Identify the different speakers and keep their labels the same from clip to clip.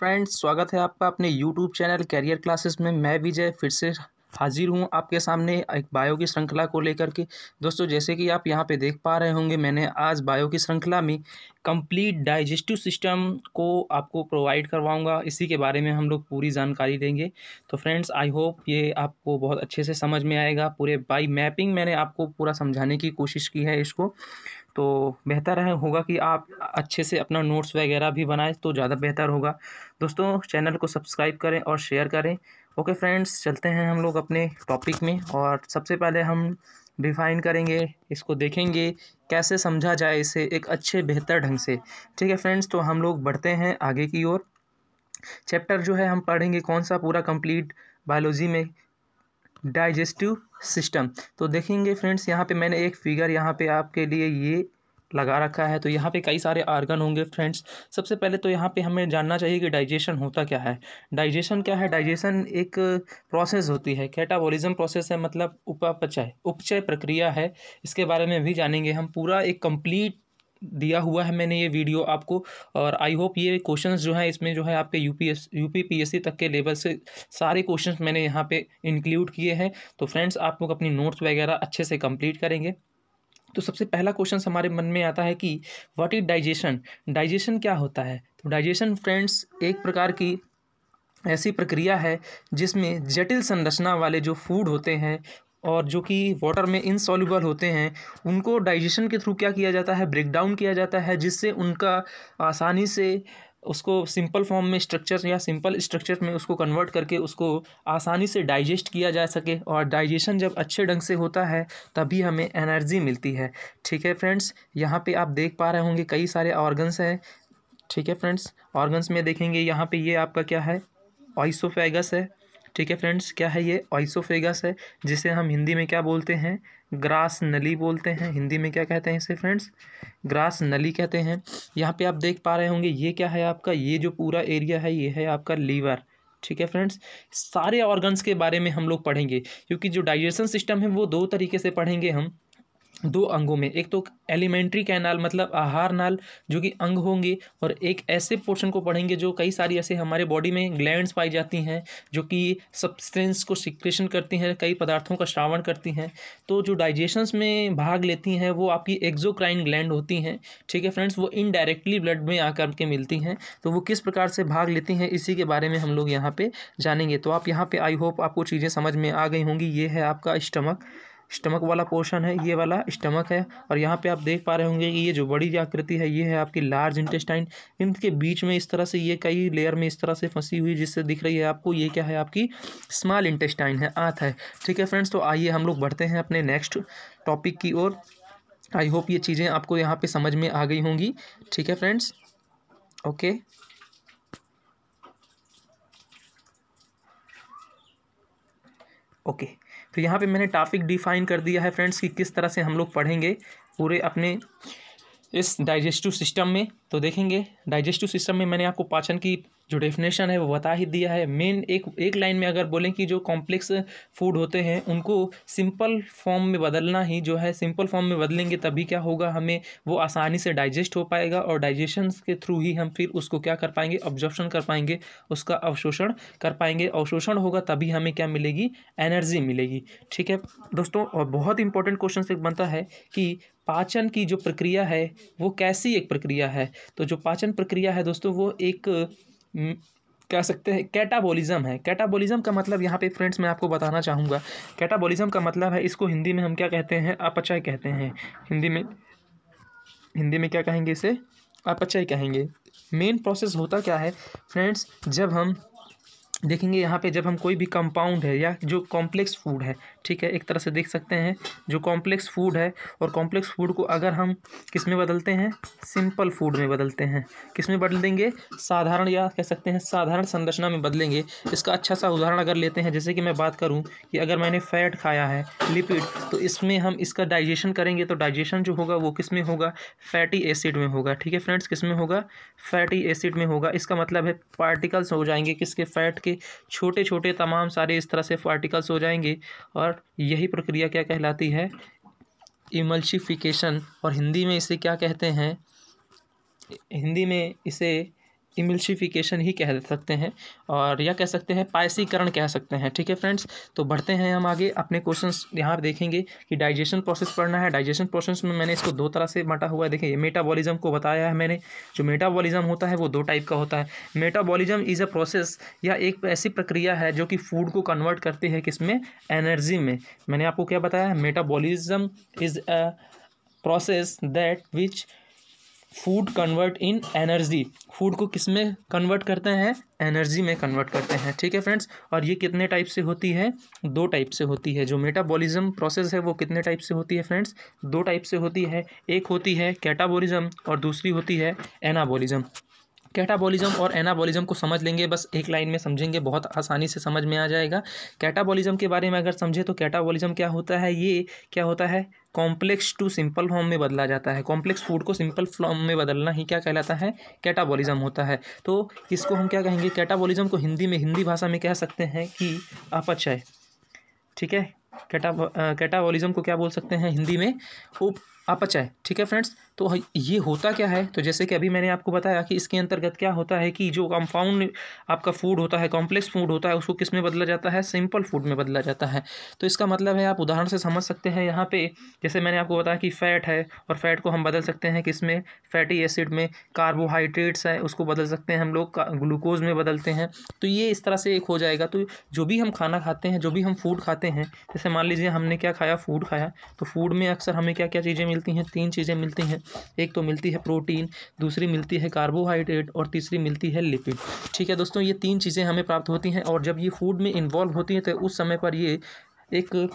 Speaker 1: Friends, स्वागत है आपका अपने यूट्यूब चैनल कैरियर क्लासेस में। मैं विजय फिर से हाजिर हूँ आपके सामने एक बायो की श्रृंखला को लेकर के। दोस्तों, जैसे कि आप यहाँ पे देख पा रहे होंगे, मैंने आज बायो की श्रृंखला में कंप्लीट डाइजेस्टिव सिस्टम को आपको प्रोवाइड करवाऊंगा। इसी के बारे में हम लोग पूरी जानकारी देंगे। तो फ्रेंड्स, आई होप ये आपको बहुत अच्छे से समझ में आएगा। पूरे बाई मैपिंग मैंने आपको पूरा समझाने की कोशिश की है इसको। तो बेहतर होगा कि आप अच्छे से अपना नोट्स वगैरह भी बनाएं तो ज़्यादा बेहतर होगा। दोस्तों, चैनल को सब्सक्राइब करें और शेयर करें। ओके फ्रेंड्स, चलते हैं हम लोग अपने टॉपिक में। और सबसे पहले हम डिफ़ाइन करेंगे, इसको देखेंगे कैसे समझा जाए इसे एक अच्छे बेहतर ढंग से। ठीक है फ्रेंड्स, तो हम लोग बढ़ते हैं आगे की ओर। चैप्टर जो है हम पढ़ेंगे कौन सा पूरा कंप्लीट बायोलॉजी में, डाइजेस्टिव सिस्टम। तो देखेंगे फ्रेंड्स, यहाँ पे मैंने एक फिगर यहाँ पे आपके लिए ये लगा रखा है। तो यहाँ पे कई सारे ऑर्गन होंगे फ्रेंड्स। सबसे पहले तो यहाँ पे हमें जानना चाहिए कि डाइजेशन होता क्या है। डाइजेशन क्या है? डाइजेशन एक प्रोसेस होती है, कैटाबॉलिज्म प्रोसेस है, मतलब उपचय प्रक्रिया है। इसके बारे में भी जानेंगे हम। पूरा एक कंप्लीट दिया हुआ है मैंने ये वीडियो आपको। और आई होप ये क्वेश्चंस जो है इसमें जो है आपके यूपीपीएससी तक के लेवल से सारे क्वेश्चंस मैंने यहाँ पे इंक्लूड किए हैं। तो फ्रेंड्स, आप लोग अपनी नोट्स वगैरह अच्छे से कंप्लीट करेंगे। तो सबसे पहला क्वेश्चन हमारे मन में आता है कि व्हाट इज डाइजेशन। डाइजेशन क्या होता है? तो डाइजेशन फ्रेंड्स एक प्रकार की ऐसी प्रक्रिया है जिसमें जटिल संरचना वाले जो फूड होते हैं और जो कि वाटर में इनसॉल्युबल होते हैं, उनको डाइजेशन के थ्रू क्या किया जाता है, ब्रेक डाउन किया जाता है, जिससे उनका आसानी से उसको सिंपल फॉर्म में स्ट्रक्चर या सिंपल स्ट्रक्चर में उसको कन्वर्ट करके उसको आसानी से डाइजेस्ट किया जा सके। और डाइजेशन जब अच्छे ढंग से होता है तभी हमें एनर्जी मिलती है। ठीक है फ्रेंड्स, यहाँ पे आप देख पा रहे होंगे कई सारे ऑर्गन्स हैं। ठीक है फ्रेंड्स, ऑर्गन्स में देखेंगे यहाँ पे ये आपका क्या है, ऑइसोफेगस है। ठीक है फ्रेंड्स, क्या है ये? ऑइसोफेगस है, जिसे हम हिंदी में क्या बोलते हैं, ग्रास नली बोलते हैं। हिंदी में क्या कहते हैं इसे फ्रेंड्स? ग्रास नली कहते हैं। यहाँ पे आप देख पा रहे होंगे ये क्या है आपका, ये जो पूरा एरिया है ये है आपका लीवर। ठीक है फ्रेंड्स, सारे ऑर्गन्स के बारे में हम लोग पढ़ेंगे, क्योंकि जो डाइजेशन सिस्टम है वो दो तरीके से पढ़ेंगे हम, दो अंगों में। एक तो एलिमेंट्री कैनाल मतलब आहार नाल जो कि अंग होंगे, और एक ऐसे पोर्शन को पढ़ेंगे जो कई सारी ऐसे हमारे बॉडी में ग्लैंड्स पाई जाती हैं जो कि सब्सटेंस को सिक्रेशन करती हैं, कई पदार्थों का श्रावण करती हैं। तो जो डाइजेशंस में भाग लेती हैं वो आपकी एक्सोक्राइन ग्लैंड होती हैं। ठीक है फ्रेंड्स, वो इनडायरेक्टली ब्लड में आकर के मिलती हैं। तो वो किस प्रकार से भाग लेती हैं इसी के बारे में हम लोग यहाँ पे जानेंगे। तो आप यहाँ पे आई होप आपको चीज़ें समझ में आ गई होंगी। ये है आपका स्टमक वाला पोर्शन है, ये वाला स्टमक है। और यहाँ पे आप देख पा रहे होंगे कि ये जो बड़ी आकृति है ये है आपकी लार्ज इंटेस्टाइन। इनके बीच में इस तरह से ये कई लेयर में इस तरह से फंसी हुई जिससे दिख रही है आपको, ये क्या है आपकी स्मॉल इंटेस्टाइन है, आंत है। ठीक है फ्रेंड्स, तो आइए हम लोग बढ़ते हैं अपने नेक्स्ट टॉपिक की ओर। आई होप ये चीज़ें आपको यहाँ पे समझ में आ गई होंगी। ठीक है फ्रेंड्स, ओके। ओके, तो यहाँ पे मैंने टॉपिक डिफाइन कर दिया है फ्रेंड्स कि किस तरह से हम लोग पढ़ेंगे पूरे अपने इस डाइजेस्टिव सिस्टम में। तो देखेंगे डाइजेस्टिव सिस्टम में मैंने आपको पाचन की जो डेफिनेशन है वो बता ही दिया है। मेन एक लाइन में अगर बोलें कि जो कॉम्प्लेक्स फूड होते हैं उनको सिंपल फॉर्म में बदलना ही जो है, सिंपल फॉर्म में बदलेंगे तभी क्या होगा, हमें वो आसानी से डाइजेस्ट हो पाएगा। और डाइजेशन के थ्रू ही हम फिर उसको क्या कर पाएंगे, ऑब्जॉर्प्शन कर पाएंगे, उसका अवशोषण कर पाएंगे। अवशोषण होगा तभी हमें क्या मिलेगी, एनर्जी मिलेगी। ठीक है दोस्तों, और बहुत इंपॉर्टेंट क्वेश्चन से बनता है कि पाचन की जो प्रक्रिया है वो कैसी एक प्रक्रिया है। तो जो पाचन प्रक्रिया है दोस्तों वो एक कह सकते हैं कैटाबॉलिज्म है। कैटाबॉलिज्म का मतलब यहाँ पे फ्रेंड्स मैं आपको बताना चाहूँगा, कैटाबॉलिज्म का मतलब है, इसको हिंदी में हम क्या कहते हैं, अपचय कहते हैं। हिंदी में क्या कहेंगे, इसे अपचय कहेंगे। मेन प्रोसेस होता क्या है फ्रेंड्स, जब हम देखेंगे यहाँ पे, जब हम कोई भी कंपाउंड है या जो कॉम्प्लेक्स फूड है, ठीक है, एक तरह से देख सकते हैं जो कॉम्प्लेक्स फूड है, और कॉम्प्लेक्स फूड को अगर हम किस में बदलते हैं, सिंपल फूड में बदलते हैं। किस में बदलेंगे, साधारण, या कह सकते हैं साधारण संरचना में बदलेंगे। इसका अच्छा सा उदाहरण अगर लेते हैं, जैसे कि मैं बात करूँ कि अगर मैंने फैट खाया है, लिपिड, तो इसमें हम इसका डाइजेशन करेंगे तो डाइजेशन जो होगा वो किस में होगा, फैटी एसिड में होगा। ठीक है फ्रेंड्स, किस में होगा, फैटी एसिड में होगा। इसका मतलब है पार्टिकल्स हो जाएंगे किसके, फैट के छोटे छोटे तमाम सारे इस तरह से पार्टिकल्स हो जाएंगे। और यही प्रक्रिया क्या कहलाती है, इमल्सिफिकेशन। और हिंदी में इसे क्या कहते हैं, हिंदी में इसे इमल्सिफिकेशन ही कह सकते हैं, और या कह सकते हैं पायसीकरण कह सकते हैं। ठीक है फ्रेंड्स, तो बढ़ते हैं हम आगे अपने क्वेश्चंस। यहाँ पर देखेंगे कि डाइजेशन प्रोसेस पढ़ना है। डाइजेशन प्रोसेस में मैंने इसको दो तरह से बांटा हुआ है। देखिए मेटाबॉलिज्म को बताया है मैंने। जो मेटाबॉलिज्म होता है वो दो टाइप का होता है। मेटाबॉलिज्म इज़ अ प्रोसेस, या एक ऐसी प्रक्रिया है जो कि फूड को कन्वर्ट करती है किसमें, एनर्जी में। मैंने आपको क्या बताया, metabolism is a process that which food convert in energy. Food को किस में कन्वर्ट करते हैं, एनर्जी में कन्वर्ट करते हैं। ठीक है फ्रेंड्स, और ये कितने टाइप से होती है, दो टाइप से होती है। जो मेटाबॉलिज्म प्रोसेस है वो कितने टाइप से होती है फ्रेंड्स, दो टाइप से होती है। एक होती है कैटाबॉलिज्म और दूसरी होती है एनाबॉलिज्म। कैटाबॉलिज्म और एनाबॉलिज्म को समझ लेंगे, बस एक लाइन में समझेंगे, बहुत आसानी से समझ में आ जाएगा। कैटाबॉलिज्म के बारे में अगर समझे तो कैटाबॉलिज्म क्या होता है, ये क्या होता है, कॉम्प्लेक्स टू सिंपल फॉर्म में बदला जाता है। कॉम्प्लेक्स फूड को सिंपल फॉर्म में बदलना ही क्या कहलाता है, कैटाबॉलिज्म होता है। तो इसको हम क्या कहेंगे, कैटाबॉलिज्म को हिंदी भाषा में कह सकते हैं कि अपचय। ठीक है, कैटाबॉलिज्म को क्या बोल सकते हैं हिंदी में, अपचय। ठीक है फ्रेंड्स, तो ये होता क्या है, तो जैसे कि अभी मैंने आपको बताया कि इसके अंतर्गत क्या होता है कि जो कंपाउंड आपका फूड होता है, कॉम्प्लेक्स फूड होता है, उसको किस में बदला जाता है, सिंपल फूड में बदला जाता है। तो इसका मतलब है, आप उदाहरण से समझ सकते हैं यहाँ पे, जैसे मैंने आपको बताया कि फैट है, और फैट को हम बदल सकते हैं किस में, फैटी एसिड में। कार्बोहाइड्रेट्स है, उसको बदल सकते हैं हम लोग ग्लूकोज में बदलते हैं। तो ये इस तरह से एक हो जाएगा। तो जो भी हम खाना खाते हैं, जो भी हम फूड खाते हैं, जैसे मान लीजिए हमने क्या खाया, फूड खाया, तो फूड में अक्सर हमें क्या क्या चीज़ें मिलती हैं, तीन चीज़ें मिलती हैं। एक तो मिलती है प्रोटीन, दूसरी मिलती है कार्बोहाइड्रेट, और तीसरी मिलती है लिपिड। ठीक है दोस्तों, ये तीन चीज़ें हमें प्राप्त होती हैं, और जब ये फूड में इन्वॉल्व होती हैं तो उस समय पर ये एक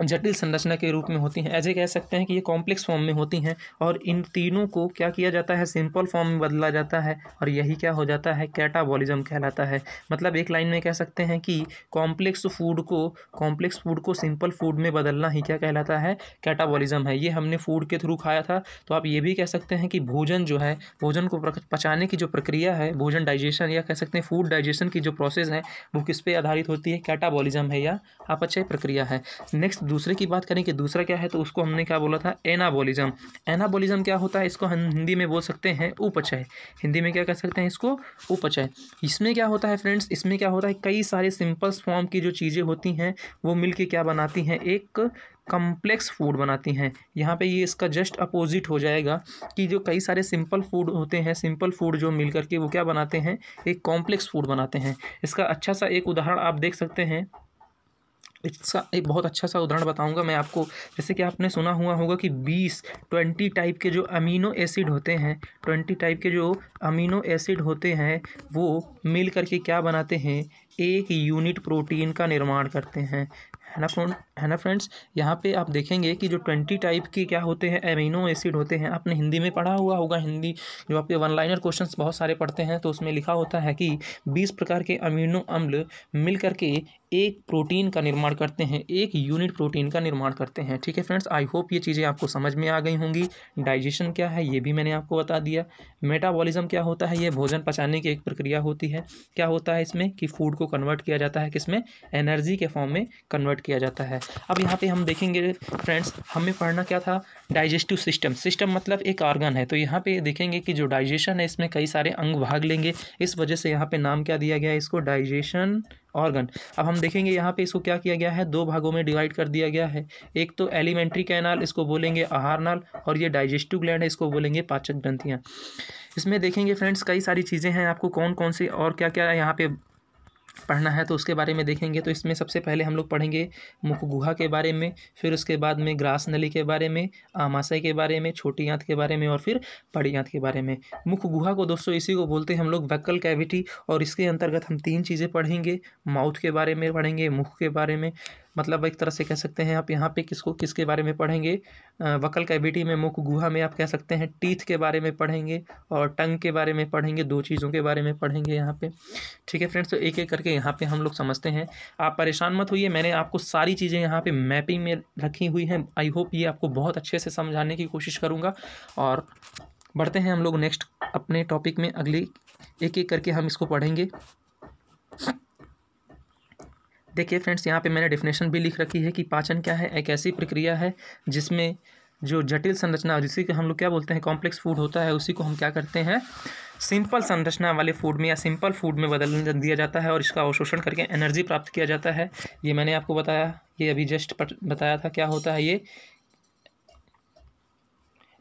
Speaker 1: जटिल संरचना के रूप में होती हैं। ऐसे कह सकते हैं कि ये कॉम्प्लेक्स फॉर्म में होती हैं, और इन तीनों को क्या किया जाता है, सिंपल फॉर्म में बदला जाता है, और यही क्या हो जाता है, कैटाबॉलिज्म कहलाता है। मतलब एक लाइन में कह सकते हैं कि कॉम्प्लेक्स फूड को सिंपल फूड में बदलना ही क्या कहलाता है, कैटाबॉलिज्म है। ये हमने फूड के थ्रू खाया था। तो आप ये भी कह सकते हैं कि भोजन जो है, भोजन को पचाने की जो प्रक्रिया है, भोजन डाइजेशन, या कह सकते हैं फूड डाइजेशन की जो प्रोसेस है, वो किस पे आधारित होती है, कैटाबॉलिज्म है या अपचय प्रक्रिया है। नेक्स्ट दूसरे की बात करें कि दूसरा क्या है, तो उसको हमने क्या बोला था, एनाबॉलिज्म। एनाबॉलिज्म क्या होता है, इसको हम हिंदी में बोल सकते हैं उपचय। हिंदी में क्या कह सकते हैं इसको, उपचय। इसमें क्या होता है फ्रेंड्स, इसमें क्या होता है, कई सारे सिंपल फॉर्म की जो चीज़ें होती हैं वो मिलके क्या बनाती हैं, एक कम्प्लेक्स फूड बनाती हैं। यहाँ पे ये इसका जस्ट अपोजिट हो जाएगा कि जो कई सारे सिंपल फूड होते हैं, सिंपल फूड जो मिल करके वो क्या बनाते हैं, एक कॉम्प्लेक्स फूड बनाते हैं। इसका अच्छा सा एक उदाहरण आप देख सकते हैं। इसका एक बहुत अच्छा सा उदाहरण बताऊंगा मैं आपको। जैसे कि आपने सुना हुआ होगा कि 20 टाइप के जो अमीनो एसिड होते हैं, 20 टाइप के जो अमीनो एसिड होते हैं, वो मिल करके क्या बनाते हैं, एक यूनिट प्रोटीन का निर्माण करते हैं। है ना फ्रेंड्स, यहाँ पे आप देखेंगे कि जो 20 टाइप के क्या होते हैं, अमीनो एसिड होते हैं। आपने हिंदी में पढ़ा हुआ होगा, हिंदी जो आपके वन लाइनर क्वेश्चंस बहुत सारे पढ़ते हैं, तो उसमें लिखा होता है कि 20 प्रकार के अमीनो अम्ल मिल करके एक प्रोटीन का निर्माण करते हैं, एक यूनिट प्रोटीन का निर्माण करते हैं। ठीक है फ्रेंड्स, आई होप ये चीज़ें आपको समझ में आ गई होंगी। डाइजेशन क्या है ये भी मैंने आपको बता दिया। मेटाबॉलिज्म क्या होता है, ये भोजन पचाने की एक प्रक्रिया होती है। क्या होता है इसमें कि फूड को कन्वर्ट किया जाता है किसमें, एनर्जी के फॉर्म में कन्वर्ट किया जाता है। अब यहाँ पे हम देखेंगे फ्रेंड्स, हमें पढ़ना क्या था, डाइजेस्टिव सिस्टम। सिस्टम मतलब एक ऑर्गन है। तो यहाँ पे देखेंगे कि जो डाइजेशन है इसमें कई सारे अंग भाग लेंगे, इस वजह से यहाँ पे नाम क्या दिया गया है इसको, डाइजेशन ऑर्गन। अब हम देखेंगे यहाँ पे इसको क्या किया गया है, दो भागों में डिवाइड कर दिया गया है। एक तो एलिमेंट्री कैनाल, इसको बोलेंगे आहार नाल, और ये डाइजेस्टिव ग्लैंड है, इसको बोलेंगे पाचक ग्रंथियाँ। इसमें देखेंगे फ्रेंड्स कई सारी चीज़ें हैं, आपको कौन कौन सी और क्या क्या यहाँ पे पढ़ना है तो उसके बारे में देखेंगे। तो इसमें सबसे पहले हम लोग पढ़ेंगे मुख गुहा के बारे में, फिर उसके बाद में ग्रास नली के बारे में, आमाशय के बारे में, छोटी आंत के बारे में, और फिर बड़ी आंत के बारे में। मुख गुहा को दोस्तों इसी को बोलते हैं हम लोग वैकल कैविटी, और इसके अंतर्गत हम तीन चीज़ें पढ़ेंगे। माउथ के बारे में पढ़ेंगे, मुख के बारे में, मतलब एक तरह से कह सकते हैं आप यहाँ पे किसके बारे में पढ़ेंगे, वकल कैविटी में, मुख गुहा में आप कह सकते हैं टीथ के बारे में पढ़ेंगे, और टंग के बारे में पढ़ेंगे, दो चीज़ों के बारे में पढ़ेंगे यहाँ पे। ठीक है फ्रेंड्स, तो एक एक करके यहाँ पे हम लोग समझते हैं। आप परेशान मत होइए, मैंने आपको सारी चीज़ें यहाँ पे मैपिंग में रखी हुई हैं। आई होप ये आपको बहुत अच्छे से समझाने की कोशिश करूँगा। और बढ़ते हैं हम लोग नेक्स्ट अपने टॉपिक में, अगली एक एक करके हम इसको पढ़ेंगे। देखिए फ्रेंड्स, यहाँ पे मैंने डेफिनेशन भी लिख रखी है कि पाचन क्या है, एक ऐसी प्रक्रिया है जिसमें जो जटिल संरचना जिसी को हम लोग क्या बोलते हैं कॉम्प्लेक्स फूड होता है, उसी को हम क्या करते हैं सिंपल संरचना वाले फूड में या सिंपल फूड में बदल दिया जाता है और इसका अवशोषण करके एनर्जी प्राप्त किया जाता है। ये मैंने आपको बताया, ये अभी जस्ट बताया था क्या होता है ये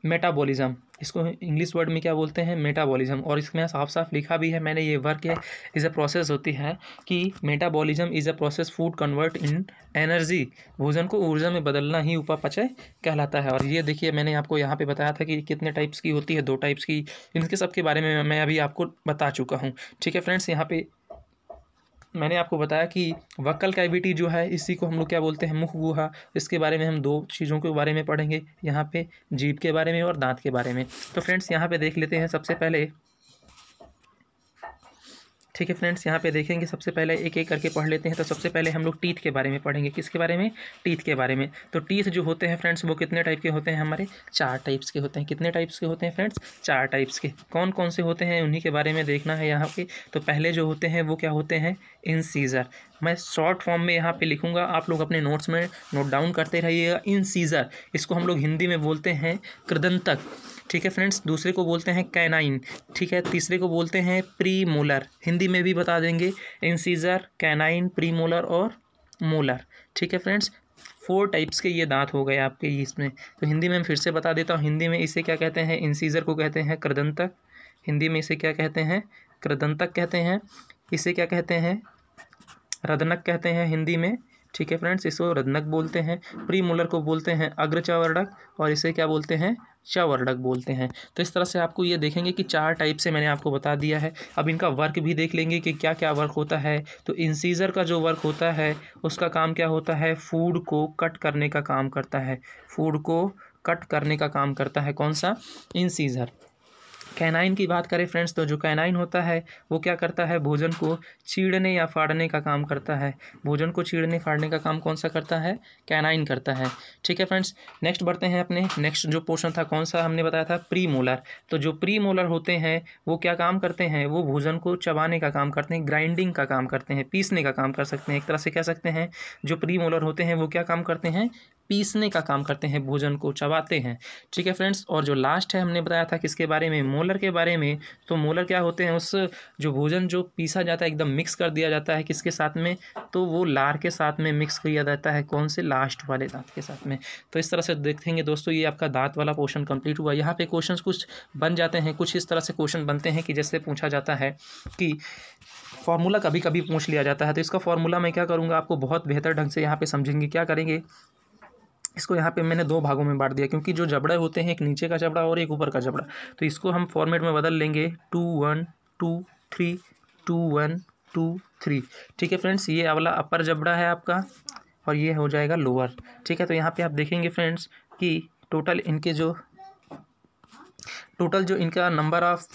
Speaker 1: मेटाबॉलिज्म, इसको इंग्लिश वर्ड में क्या बोलते हैं मेटाबॉलिज्म। और इसमें साफ साफ लिखा भी है मैंने, ये वर्क है इज़ अ प्रोसेस होती है कि metabolism is a process food convert in energy, भोजन को ऊर्जा में बदलना ही उपापचय कहलाता है। और ये देखिए मैंने आपको यहाँ पे बताया था कि कितने टाइप्स की होती है, 2 टाइप्स की, इनके सब के बारे में मैं अभी आपको बता चुका हूँ। ठीक है फ्रेंड्स, यहाँ पे मैंने आपको बताया कि वक्कल कैविटी जो है इसी को हम लोग क्या बोलते हैं मुख गुहा। इसके बारे में हम 2 चीज़ों के बारे में पढ़ेंगे यहाँ पे, जीभ के बारे में और दांत के बारे में। तो फ्रेंड्स यहाँ पे देख लेते हैं सबसे पहले। ठीक है फ्रेंड्स, यहाँ पे देखेंगे सबसे पहले एक एक करके पढ़ लेते हैं। तो सबसे पहले हम लोग टीथ के बारे में पढ़ेंगे। किसके बारे में? टीथ के बारे में। तो टीथ जो होते हैं फ्रेंड्स वो कितने टाइप के होते हैं हमारे? 4 टाइप्स के होते हैं। कितने टाइप्स के होते हैं फ्रेंड्स? 4 टाइप्स के। कौन कौन से होते हैं उन्हीं के बारे में देखना है यहाँ पे। तो पहले जो होते हैं वो क्या होते हैं? इंसीजर। मैं शॉर्ट फॉर्म में यहाँ पे लिखूंगा, आप लोग अपने नोट्स में नोट डाउन करते रहिएगा। इंसीजर, इसको हम लोग हिंदी में बोलते हैं कृदंतक। ठीक है फ्रेंड्स, दूसरे को बोलते हैं कैनाइन। ठीक है, तीसरे को बोलते हैं प्री मोलर, हिंदी में भी बता देंगे इंसीजर, कैनाइन, प्री मोलर और मोलर। ठीक है फ्रेंड्स, 4 टाइप्स के ये दांत हो गए आपके इसमें। तो हिंदी में मैं फिर से बता देता हूँ। हिंदी में इसे क्या कहते हैं? इंसीजर को कहते हैं कृदंतक। हिंदी में इसे क्या कहते हैं? कृदंतक कहते हैं। इसे क्या कहते हैं? रदनक कहते हैं हिंदी में। ठीक है फ्रेंड्स, इसको रदनक बोलते हैं। प्री मोलर को बोलते हैं अग्रचवर्णक और इसे क्या बोलते हैं? चवर्णक बोलते हैं। तो इस तरह से आपको ये देखेंगे कि 4 टाइप से मैंने आपको बता दिया है। अब इनका वर्क भी देख लेंगे कि क्या क्या वर्क होता है। तो इंसीजर का जो वर्क होता है उसका काम क्या होता है? फूड को कट करने का काम करता है। फूड को कट करने का काम करता है कौन सा? इंसीजर। कैनाइन की बात करें फ्रेंड्स, तो जो कैनाइन होता है वो क्या करता है? भोजन को चीरने या फाड़ने का काम करता है। भोजन को चीरने फाड़ने का काम कौन सा करता है? कैनाइन करता है। ठीक है फ्रेंड्स, नेक्स्ट बढ़ते हैं अपने नेक्स्ट जो पोर्शन था कौन सा हमने बताया था? Pre molar. तो जो प्री मोलर होते हैं वो क्या काम करते हैं? वो भोजन को चबाने का काम करते हैं, ग्राइंडिंग का काम करते हैं, पीसने का काम कर सकते हैं। एक तरह से कह सकते हैं जो प्री मोलर होते हैं वो क्या काम करते हैं? पीसने का काम करते हैं, भोजन को चबाते हैं। ठीक है फ्रेंड्स, और जो लास्ट है हमने बताया था किसके बारे में? मोलर के बारे में। तो मोलर क्या होते हैं? उस जो भोजन जो पीसा जाता है एकदम मिक्स कर दिया जाता है किसके साथ में? तो वो लार के साथ में मिक्स किया जाता है। कौन से? लास्ट वाले दांत के साथ में। तो इस तरह से देखेंगे दोस्तों, ये आपका दांत वाला पोर्शन कंप्लीट हुआ। यहाँ पे क्वेश्चन कुछ बन जाते हैं, कुछ इस तरह से क्वेश्चन बनते हैं कि जैसे पूछा जाता है कि फॉर्मूला कभी कभी पूछ लिया जाता है। तो इसका फॉर्मूला मैं क्या करूँगा, आपको बहुत बेहतर ढंग से यहाँ पे समझेंगे। क्या करेंगे, इसको यहाँ पे मैंने 2 भागों में बांट दिया क्योंकि जो जबड़े होते हैं एक नीचे का जबड़ा और एक ऊपर का जबड़ा। तो इसको हम फॉर्मेट में बदल लेंगे 2 1 2 3 2 1 2 3। ठीक है फ्रेंड्स, ये वाला अपर जबड़ा है आपका और ये हो जाएगा लोअर। ठीक है, तो यहाँ पे आप देखेंगे फ्रेंड्स कि टोटल जो इनका नंबर ऑफ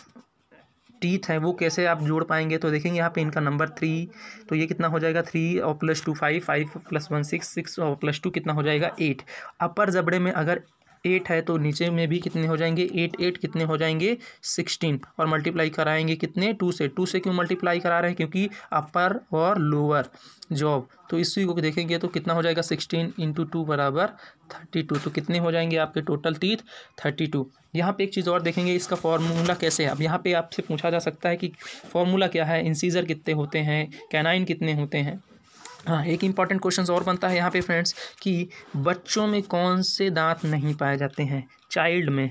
Speaker 1: टीथ है वो कैसे आप जोड़ पाएंगे। तो देखेंगे यहाँ पे इनका नंबर 3, तो ये कितना हो जाएगा? 3 और +2 5, 5 + 1 6, 6 और +2 कितना हो जाएगा? 8। अपर जबड़े में अगर 8 है तो नीचे में भी कितने हो जाएंगे? 8 8 कितने हो जाएंगे? 16। और मल्टीप्लाई कराएंगे कितने? 2 से। 2 से क्यों मल्टीप्लाई करा रहे हैं? क्योंकि अपर और लोअर जॉब। तो इसी को देखेंगे तो कितना हो जाएगा? 16 × 2 = 32। तो कितने हो जाएंगे आपके टोटल टीथ? 32। यहाँ पे एक चीज़ और देखेंगे, इसका फॉर्मूला कैसे है। अब यहाँ पे आपसे पूछा जा सकता है कि फॉर्मूला क्या है, इंसीजर कितने होते हैं, कैनाइन कितने होते हैं। हाँ, एक इम्पॉर्टेंट क्वेश्चन और बनता है यहाँ पे फ्रेंड्स कि बच्चों में कौन से दांत नहीं पाए जाते हैं? चाइल्ड में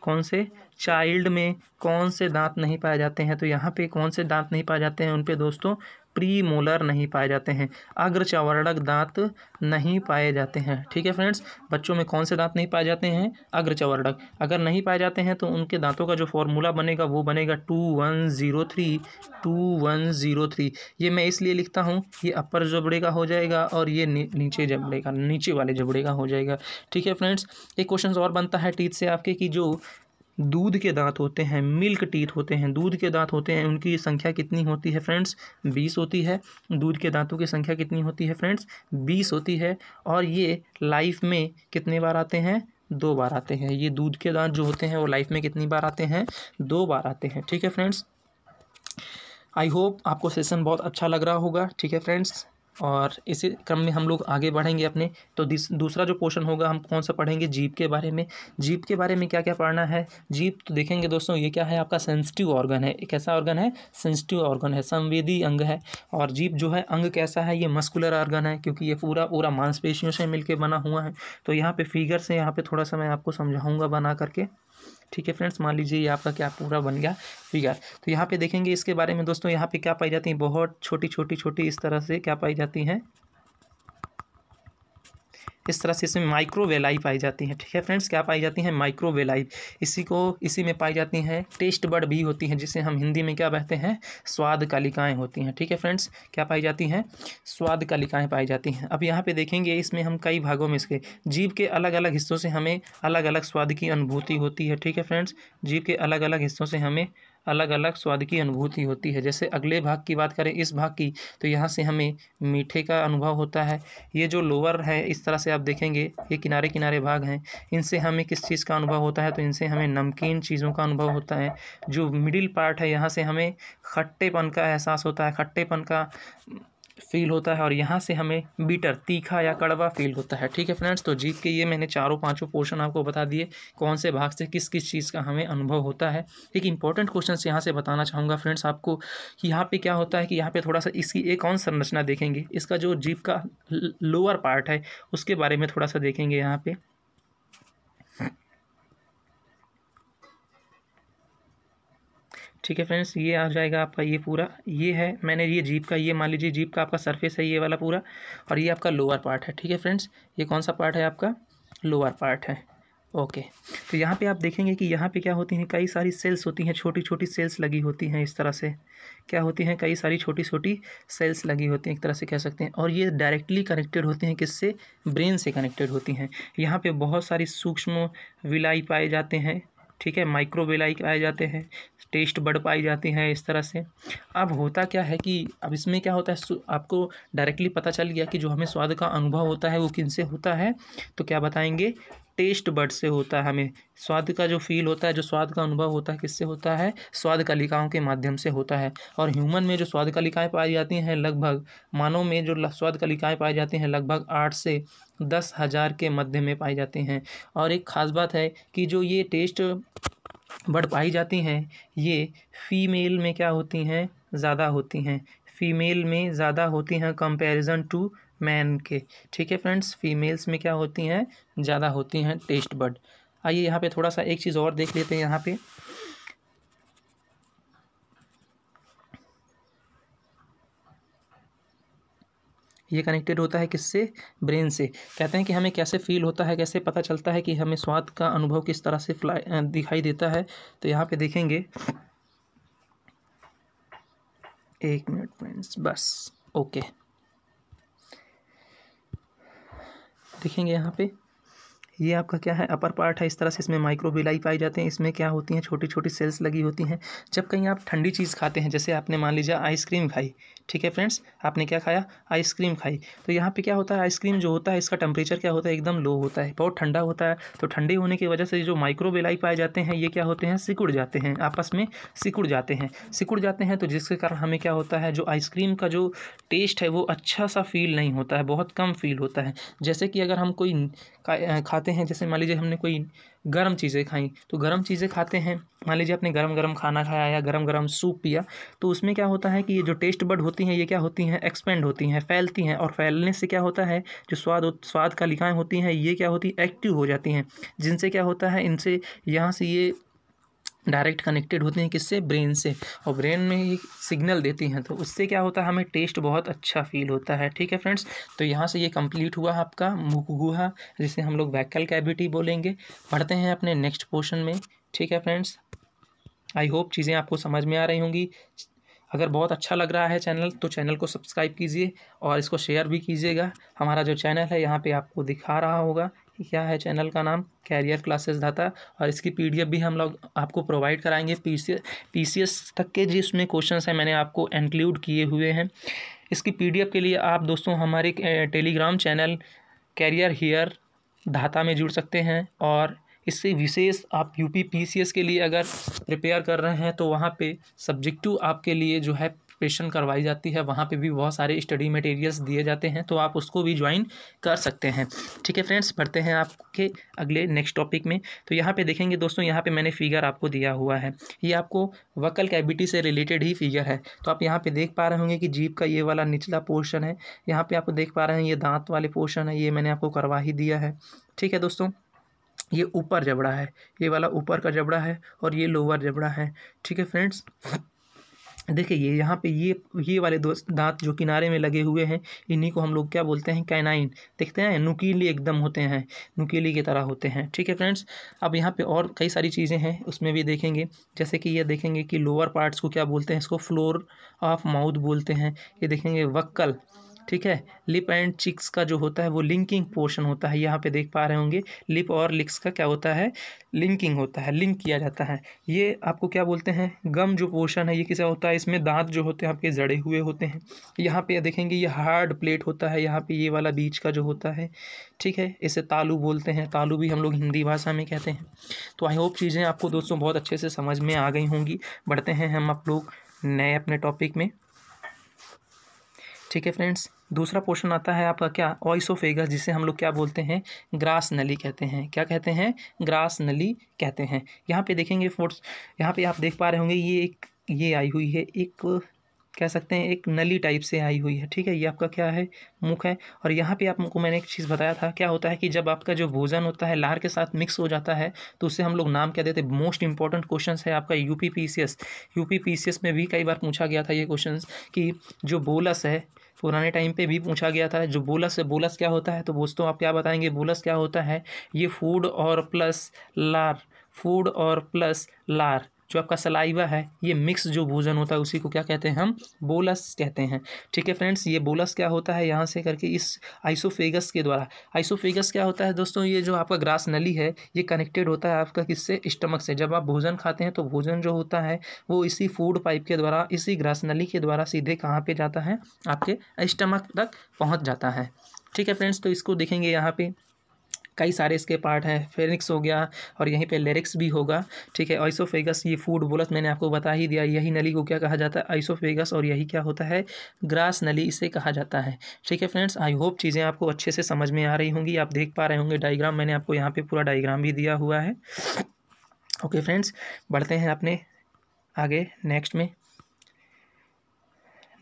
Speaker 1: कौन से? चाइल्ड में कौन से दांत नहीं पाए जाते हैं? तो यहाँ पे कौन से दांत नहीं पाए जाते हैं उन पे दोस्तों? प्री मोलर नहीं पाए जाते हैं, अग्रचवर्णक दांत नहीं पाए जाते हैं। ठीक है फ्रेंड्स, बच्चों में कौन से दांत नहीं पाए जाते हैं? अग्रचवर्णक। अगर नहीं पाए जाते हैं तो उनके दांतों का जो फॉर्मूला बनेगा वो बनेगा 2103 2103। ये मैं इसलिए लिखता हूँ, ये अपर जबड़े का हो जाएगा और ये नीचे जबड़े का, नीचे वाले जबड़े का हो जाएगा। ठीक है फ्रेंड्स, एक क्वेश्चन और बनता है टीथ से आपके कि जो दूध के दांत होते हैं, मिल्क टीथ होते हैं, दूध के दांत होते हैं, उनकी संख्या कितनी होती है फ्रेंड्स? 20 होती है। दूध के दांतों की संख्या कितनी होती है फ्रेंड्स? 20 होती है। और ये लाइफ में कितने बार आते हैं? 2 बार आते हैं। ये दूध के दांत जो होते हैं वो लाइफ में कितनी बार आते हैं? 2 बार आते हैं। ठीक है फ्रेंड्स, आई होप आपको सेशन बहुत अच्छा लग रहा होगा। ठीक है फ्रेंड्स, और इसी क्रम में हम लोग आगे बढ़ेंगे अपने। तो दूसरा जो पोर्शन होगा हम कौन सा पढ़ेंगे, जीभ के बारे में। जीभ के बारे में क्या क्या पढ़ना है। जीभ तो देखेंगे दोस्तों, ये क्या है, आपका सेंसिटिव ऑर्गन है। एक ऐसा ऑर्गन है, सेंसिटिव ऑर्गन है, संवेदी अंग है। और जीभ जो है अंग कैसा है, ये मस्कुलर ऑर्गन है, क्योंकि ये पूरा पूरा मांसपेशियों से मिलकर बना हुआ है। तो यहाँ पे फिगर से यहाँ पे थोड़ा सा मैं आपको समझाऊंगा बना करके। ठीक है फ्रेंड्स, मान लीजिए ये आपका क्या पूरा बन गया फिगर। तो यहाँ पे देखेंगे इसके बारे में दोस्तों, यहाँ पे क्या पाई जाती हैं, बहुत छोटी छोटी छोटी इस तरह से क्या पाई जाती हैं, इस तरह से इसमें माइक्रोवेलाई पाई जाती हैं। ठीक है फ्रेंड्स, क्या पाई जाती हैं, माइक्रोवेलाई। इसी में पाई जाती हैं टेस्ट बड भी होती हैं, जिसे हम हिंदी में क्या कहते हैं, स्वाद कलिकाएँ होती हैं। ठीक है फ्रेंड्स, क्या पाई जाती हैं, स्वाद कलिकाएँ पाई जाती हैं। अब यहाँ पे देखेंगे इसमें हम कई भागों में इसके जीभ के अलग अलग हिस्सों से हमें अलग अलग स्वाद की अनुभूति होती है। ठीक है फ्रेंड्स, जीभ के अलग अलग हिस्सों से हमें अलग अलग स्वाद की अनुभूति होती है। जैसे अगले भाग की बात करें, इस भाग की, तो यहाँ से हमें मीठे का अनुभव होता है। ये जो लोअर है इस तरह से आप देखेंगे, ये किनारे किनारे भाग हैं, इनसे हमें किस चीज़ का अनुभव होता है, तो इनसे हमें नमकीन चीज़ों का अनुभव होता है। जो मिडिल पार्ट है, यहाँ से हमें खट्टेपन का एहसास होता है, खट्टेपन का फील होता है। और यहाँ से हमें बीटर, तीखा या कड़वा फील होता है। ठीक है फ्रेंड्स, तो जीभ के ये मैंने चारों पांचों पोर्शन आपको बता दिए, कौन से भाग से किस किस चीज़ का हमें अनुभव होता है। एक इंपॉर्टेंट क्वेश्चन यहाँ से बताना चाहूँगा फ्रेंड्स आपको, कि यहाँ पे क्या होता है कि यहाँ पे थोड़ा सा इसकी एक और संरचना देखेंगे, इसका जो जीभ का लोअर पार्ट है उसके बारे में थोड़ा सा देखेंगे यहाँ पे। ठीक है फ्रेंड्स, ये आ जाएगा आपका, ये पूरा ये है, मैंने ये जीभ का, ये मान लीजिए जीभ का आपका सरफेस है ये वाला पूरा, और ये आपका लोअर पार्ट है। ठीक है फ्रेंड्स, ये कौन सा पार्ट है आपका, लोअर पार्ट है। ओके, तो यहाँ पे आप देखेंगे कि यहाँ पे क्या होती हैं, कई सारी सेल्स होती हैं, छोटी छोटी सेल्स लगी होती हैं। इस तरह से क्या होती हैं, कई सारी छोटी छोटी सेल्स लगी होती हैं, एक तरह से कह सकते हैं। और ये डायरेक्टली कनेक्टेड होती हैं, किससे, ब्रेन से कनेक्टेड होती हैं। यहाँ पे बहुत सारी सूक्ष्म विलाई पाए जाते हैं। ठीक है, माइक्रोवेलाई पाए जाते हैं, टेस्ट बड पाई जाती हैं, इस तरह से। अब होता क्या है कि अब इसमें क्या होता है, आपको डायरेक्टली पता चल गया कि जो हमें स्वाद का अनुभव होता है वो किनसे होता है, तो क्या बताएंगे, टेस्ट बड से होता है। हमें स्वाद का जो फील होता है, जो स्वाद का अनुभव होता है, किससे होता है, स्वाद कलिकाओं के माध्यम से होता है। और ह्यूमन में जो स्वाद कलिकाएँ पाई जाती हैं, लगभग मानव में जो स्वाद कलिकाएँ पाई जाती हैं, लगभग 8 से 10,000 के मध्य में पाई जाती हैं। और एक ख़ास बात है कि जो ये टेस्ट बड पाई जाती हैं, ये फीमेल में क्या होती हैं, ज़्यादा होती हैं, फीमेल में ज़्यादा होती हैं कंपैरिजन टू मैन के। ठीक है फ्रेंड्स, फीमेल्स में क्या होती हैं, ज़्यादा होती हैं टेस्ट बड। आइए यहाँ पे थोड़ा सा एक चीज़ और देख लेते हैं। यहाँ पे ये कनेक्टेड होता है किससे, ब्रेन से। कहते हैं कि हमें कैसे फील होता है, कैसे पता चलता है कि हमें स्वाद का अनुभव किस तरह से दिखाई देता है। तो यहाँ पे देखेंगे, एक मिनट फ्रेंड्स, बस ओके, देखेंगे यहाँ पे, ये आपका क्या है, अपर पार्ट है। इस तरह से इसमें माइक्रोविलाई पाई जाते हैं। इसमें क्या होती हैं, छोटी छोटी सेल्स लगी होती हैं। जब कहीं आप ठंडी चीज़ खाते हैं, जैसे आपने मान लीजिए आइसक्रीम खाई, ठीक है फ्रेंड्स, आपने क्या खाया, आइसक्रीम खाई, तो यहाँ पे क्या होता है, आइसक्रीम जो होता है इसका टेम्परेचर क्या होता है, एकदम लो होता है, बहुत ठंडा होता है। तो ठंडे होने की वजह से जो माइक्रोविलाई पाए जाते हैं, ये क्या होते हैं, सिकुड़ जाते हैं, आपस में सिकुड़ जाते हैं। तो जिसके कारण हमें क्या होता है, जो आइसक्रीम का जो टेस्ट है वो अच्छा सा फील नहीं होता है, बहुत कम फील होता है। जैसे कि अगर हम कोई खाते हैं, जैसे मान लीजिए हमने कोई गर्म चीज़ें खाई, तो गर्म चीज़ें खाते हैं, मान लीजिए आपने गरम गरम खाना खाया या गरम गरम सूप पिया, तो उसमें क्या होता है कि ये जो टेस्ट बड होती हैं, ये क्या होती हैं, एक्सपेंड होती हैं, फैलती हैं। और फैलने से क्या होता है, जो स्वाद कलिकाएँ होती हैं, ये क्या होती, एक्टिव हो जाती हैं, जिनसे क्या होता है, इनसे यहाँ से ये डायरेक्ट कनेक्टेड होते हैं, किससे, ब्रेन से। और ब्रेन में ये सिग्नल देती हैं, तो उससे क्या होता है, हमें टेस्ट बहुत अच्छा फील होता है। ठीक है फ्रेंड्स, तो यहाँ से ये कंप्लीट हुआ आपका मुखगुहा, जिसे हम लोग वैकल कैविटी बोलेंगे। पढ़ते हैं अपने नेक्स्ट पोर्शन में। ठीक है फ्रेंड्स, आई होप चीज़ें आपको समझ में आ रही होंगी। अगर बहुत अच्छा लग रहा है चैनल, तो चैनल को सब्सक्राइब कीजिए और इसको शेयर भी कीजिएगा। हमारा जो चैनल है यहाँ पे आपको दिखा रहा होगा कि क्या है चैनल का नाम, कैरियर क्लासेस दाता। और इसकी पीडीएफ भी हम लोग आपको प्रोवाइड कराएंगे। पीसीएस तक के जिसमें क्वेश्चंस हैं मैंने आपको इंक्लूड किए हुए हैं। इसकी पीडीएफ के लिए आप दोस्तों हमारे टेलीग्राम चैनल कैरियर हियर दाता में जुड़ सकते हैं। और इससे विशेष आप यूपी पीसीएस के लिए अगर प्रिपेयर कर रहे हैं, तो वहाँ पे सब्जेक्टिव आपके लिए जो है पार्टिसिपेशन करवाई जाती है, वहाँ पे भी बहुत सारे स्टडी मटेरियल्स दिए जाते हैं, तो आप उसको भी ज्वाइन कर सकते हैं। ठीक है फ्रेंड्स, बढ़ते हैं आपके अगले नेक्स्ट टॉपिक में। तो यहाँ पे देखेंगे दोस्तों, यहाँ पे मैंने फिगर आपको दिया हुआ है, ये आपको वोकल कैविटी से रिलेटेड ही फिगर है। तो आप यहाँ पे देख पा रहे होंगे कि जीभ का ये वाला निचला पोर्शन है, यहाँ पे आपको देख पा रहे हैं ये दांत वाले पोर्शन है, ये मैंने आपको करवा ही दिया है। ठीक है दोस्तों, ये ऊपर जबड़ा है, ये वाला ऊपर का जबड़ा है और ये लोअर जबड़ा है। ठीक है फ्रेंड्स, देखिए ये यहाँ पे ये वाले दो दांत जो किनारे में लगे हुए हैं, इन्हीं को हम लोग क्या बोलते हैं, कैनाइन। देखते हैं नुकीले एकदम होते हैं, नुकीली की तरह होते हैं। ठीक है फ्रेंड्स, अब यहाँ पे और कई सारी चीज़ें हैं, उसमें भी देखेंगे। जैसे कि ये देखेंगे कि लोअर पार्ट्स को क्या बोलते हैं, इसको फ्लोर ऑफ माउथ बोलते हैं। ये देखेंगे वक्कल, ठीक है। लिप एंड चिक्स का जो होता है वो लिंकिंग पोर्शन होता है, यहाँ पे देख पा रहे होंगे लिप और लिप्स का क्या होता है, लिंकिंग होता है, लिंक किया जाता है। ये आपको क्या बोलते हैं, गम जो पोर्शन है ये किसा होता है, इसमें दांत जो होते हैं आपके जड़े हुए होते हैं। यहाँ पे देखेंगे ये हार्ड प्लेट होता है, यहाँ पे ये वाला बीच का जो होता है, ठीक है, इसे तालू बोलते हैं, तालू भी हम लोग हिंदी भाषा में कहते हैं। तो आई होप चीज़ें आपको दोस्तों बहुत अच्छे से समझ में आ गई होंगी। बढ़ते हैं हम आप लोग नए अपने टॉपिक में। ठीक है फ्रेंड्स, दूसरा पोर्शन आता है आपका क्या, ऑइसोफेगस, जिसे हम लोग क्या बोलते हैं, ग्रास नली कहते हैं। क्या कहते हैं, ग्रास नली कहते हैं। यहाँ पे देखेंगे फोर्स, यहाँ पे आप देख पा रहे होंगे ये आई हुई है, एक कह सकते हैं एक नली टाइप से आई हुई है। ठीक है, ये आपका क्या है, मुख है। और यहाँ पे आपको मैंने एक चीज़ बताया था, क्या होता है कि जब आपका जो भोजन होता है लार के साथ मिक्स हो जाता है तो उससे हम लोग नाम क्या देते हैं। मोस्ट इंपॉर्टेंट क्वेश्चन है आपका यूपी पीसीएस में भी कई बार पूछा गया था ये क्वेश्चन, कि जो बोलस है, पुराने टाइम पे भी पूछा गया था, जो बोलस है, बोलस क्या होता है। तो दोस्तों आप क्या बताएंगे, बोलस क्या होता है, ये फूड और प्लस लार, जो आपका सलाइवा है, ये मिक्स जो भोजन होता है उसी को क्या कहते हैं, हम बोलस कहते हैं। ठीक है फ्रेंड्स, ये बोलस क्या होता है, यहाँ से करके इस आइसोफेगस के द्वारा, आइसोफेगस क्या होता है दोस्तों, ये जो आपका ग्रास नली है ये कनेक्टेड होता है आपका किससे, स्टमक से। जब आप भोजन खाते हैं तो भोजन जो होता है वो इसी फूड पाइप के द्वारा, इसी ग्रास नली के द्वारा सीधे कहाँ पे जाता है, आपके स्टमक तक पहुँच जाता है। ठीक है फ्रेंड्स, तो इसको देखेंगे, यहाँ पे कई सारे इसके पार्ट हैं, फेरिंक्स हो गया और यहीं पे लेरिक्स भी होगा। ठीक है, आइसोफेगस, ये फूड बोलस मैंने आपको बता ही दिया, यही नली को क्या कहा जाता है, आइसोफेगस, और यही क्या होता है, ग्रास नली इसे कहा जाता है। ठीक है फ्रेंड्स, आई होप चीज़ें आपको अच्छे से समझ में आ रही होंगी। आप देख पा रहे होंगे डायग्राम, मैंने आपको यहाँ पे पूरा डायग्राम भी दिया हुआ है। ओके फ्रेंड्स, बढ़ते हैं अपने आगे नेक्स्ट में।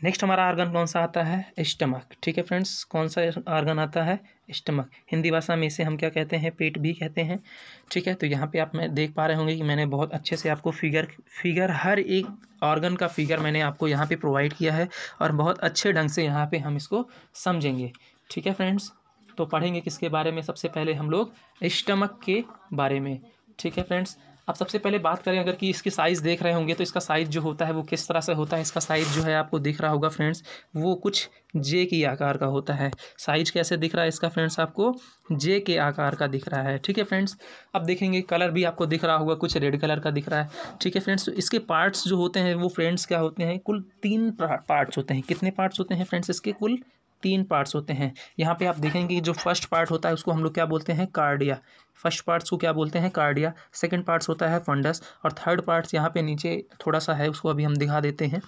Speaker 1: नेक्स्ट हमारा आर्गन कौन सा आता है, स्टमक। ठीक है फ्रेंड्स, कौन सा आर्गन आता है, स्टमक। हिंदी भाषा में इसे हम क्या कहते हैं, पेट भी कहते हैं। ठीक है, तो यहाँ पे आप मैं देख पा रहे होंगे कि मैंने बहुत अच्छे से आपको फिगर हर एक ऑर्गन का फिगर मैंने आपको यहाँ पे प्रोवाइड किया है और बहुत अच्छे ढंग से यहाँ पे हम इसको समझेंगे। ठीक है फ्रेंड्स, तो पढ़ेंगे किसके बारे में, सबसे पहले हम लोग स्टमक के बारे में। ठीक है फ्रेंड्स, अब सबसे पहले बात करें अगर कि इसकी साइज़ देख रहे होंगे तो इसका साइज़ जो होता है वो किस तरह से होता है। इसका साइज़ जो है आपको दिख रहा होगा फ्रेंड्स, वो कुछ जे की आकार का होता है। साइज कैसे दिख रहा है इसका फ्रेंड्स, आपको जे के आकार का दिख रहा है। ठीक है फ्रेंड्स, अब देखेंगे कलर भी आपको दिख रहा होगा, कुछ रेड कलर का दिख रहा है। ठीक है फ्रेंड्स, तो इसके पार्ट्स जो होते हैं वो फ्रेंड्स क्या होते हैं, कुल 3 पार्ट्स होते हैं। कितने पार्ट्स होते हैं फ्रेंड्स, इसके कुल 3 पार्ट्स होते हैं। यहाँ पे आप देखेंगे कि जो फर्स्ट पार्ट होता है उसको हम लोग क्या बोलते हैं, कार्डिया। फर्स्ट पार्ट्स को क्या बोलते हैं, कार्डिया। सेकंड पार्ट्स होता है फंडस, और थर्ड पार्ट्स यहाँ पे नीचे थोड़ा सा है, उसको अभी हम दिखा देते हैं।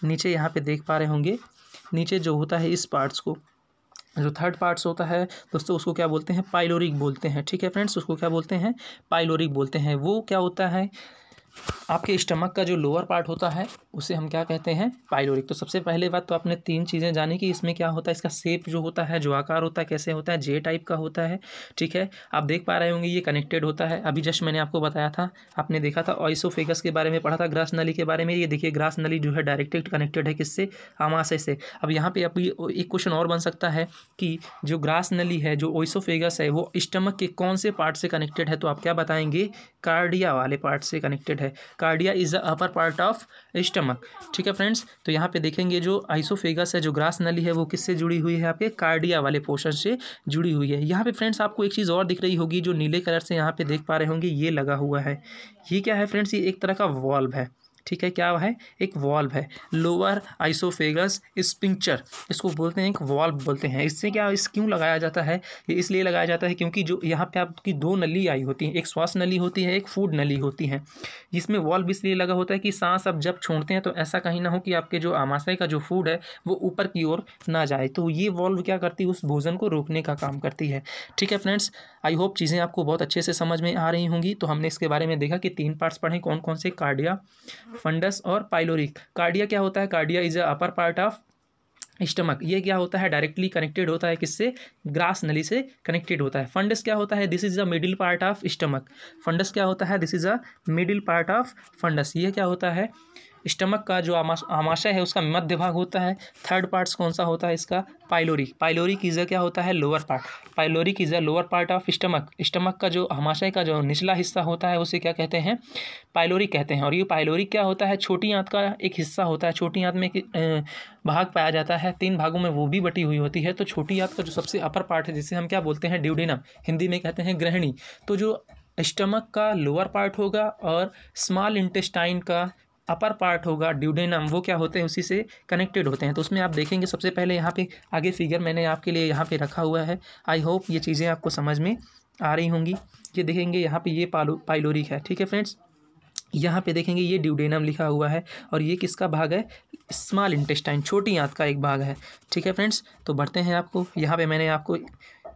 Speaker 1: नीचे यहाँ पे देख पा रहे होंगे, नीचे जो होता है इस पार्ट्स को, जो थर्ड पार्ट्स होता है दोस्तों उसको क्या बोलते हैं, पाइलोरिक बोलते हैं। ठीक है फ्रेंड्स, उसको क्या बोलते हैं, पाइलोरिक बोलते हैं। वो क्या होता है, आपके स्टमक का जो लोअर पार्ट होता है उसे हम क्या कहते हैं, पाइलोरिक। तो सबसे पहले बात तो आपने 3 चीज़ें जानी कि इसमें क्या होता है, इसका शेप जो होता है, जो आकार होता है कैसे होता है, जे टाइप का होता है। ठीक है, आप देख पा रहे होंगे ये कनेक्टेड होता है। अभी जस्ट मैंने आपको बताया था, आपने देखा था ऑइसोफेगस के बारे में पढ़ा था, ग्रास नली के बारे में। ये देखिए ग्रास नली जो है डायरेक्टली कनेक्टेड है किससे, आमाशय से। अब यहाँ पे अभी एक क्वेश्चन और बन सकता है कि जो ग्रास नली है, जो ऑइसोफेगस है, वो स्टमक के कौन से पार्ट से कनेक्टेड है, तो आप क्या बताएंगे, कार्डिया वाले पार्ट से कनेक्टेड है। Cardia is the upper part of stomach. ठीक है फ्रेंड्स, तो यहाँ पे देखेंगे जो आइसोफेगस है, जो ग्रास नली है, वो किससे जुड़ी हुई है, आपके कार्डिया वाले पोर्शन से जुड़ी हुई है। यहाँ पे फ्रेंड्स आपको एक चीज़ और दिख रही होगी, जो नीले कलर से यहाँ पे देख पा रहे होंगे, ये लगा हुआ है। ये क्या है फ्रेंड्स, ये एक तरह का वॉल्व है। ठीक है, क्या है, एक वॉल्व है, लोअर आइसोफेगस स्फिंक्टर, इसको बोलते हैं, एक वॉल्व बोलते हैं। इससे क्या, इस क्यों लगाया जाता है, ये इसलिए लगाया जाता है क्योंकि जो यहाँ पे आपकी दो नली आई होती हैं, एक श्वास नली होती है, एक फूड नली होती है, जिसमें वॉल्व इसलिए लगा होता है कि सांस आप जब छोड़ते हैं तो ऐसा कहीं ना हो कि आपके जो आमाशय का जो फूड है वो ऊपर की ओर ना जाए, तो ये वॉल्व क्या करती है, उस भोजन को रोकने का काम करती है। ठीक है फ्रेंड्स, आई होप चीज़ें आपको बहुत अच्छे से समझ में आ रही होंगी। तो हमने इसके बारे में देखा कि 3 पार्ट्स पढ़े, कौन कौन से, कार्डिया, फंडस और पाइलोरी। कार्डिया क्या होता है, cardia is a upper part of stomach, ये क्या होता है, डायरेक्टली कनेक्टेड होता है किससे, ग्रास नली से कनेक्टेड होता है। फंडस क्या होता है, this is a middle part of stomach, fundus क्या होता है, this is a middle part of fundus, ये क्या होता है, स्टमक का जो आमाशय है उसका मध्य भाग होता है। थर्ड पार्ट्स कौन सा होता है इसका, पाइलोरी, पाइलोरी की क्या होता है, लोअर पार्ट, पाइलोरी की lower part of stomach, stomach का जो आमाशय का जो निचला हिस्सा होता है उसे क्या कहते हैं, पाइलोरी कहते हैं। और ये पाइलोरी क्या होता है, छोटी आंत का एक हिस्सा होता है, छोटी आंत में भाग पाया जाता है, 3 भागों में वो भी बटी हुई होती है। तो छोटी आंत का जो सबसे अपर पार्ट है जिसे हम क्या बोलते हैं, ड्यूडेनम, हिंदी में कहते हैं ग्रहणी, तो जो स्टमक का लोअर पार्ट होगा और स्मॉल इंटेस्टाइन का अपर पार्ट होगा ड्यूडेनम, वो क्या होते हैं, उसी से कनेक्टेड होते हैं। तो उसमें आप देखेंगे सबसे पहले यहाँ पे आगे फिगर मैंने आपके लिए यहाँ पे रखा हुआ है, आई होप ये चीज़ें आपको समझ में आ रही होंगी। ये देखेंगे यहाँ पे ये पाइलोरी है, ठीक है फ्रेंड्स, यहाँ पे देखेंगे ये ड्यूडेनम लिखा हुआ है और ये किसका भाग है, स्मॉल इंटेस्टाइन, छोटी आंत का एक भाग है। ठीक है फ्रेंड्स, तो बढ़ते हैं, आपको यहाँ पे मैंने आपको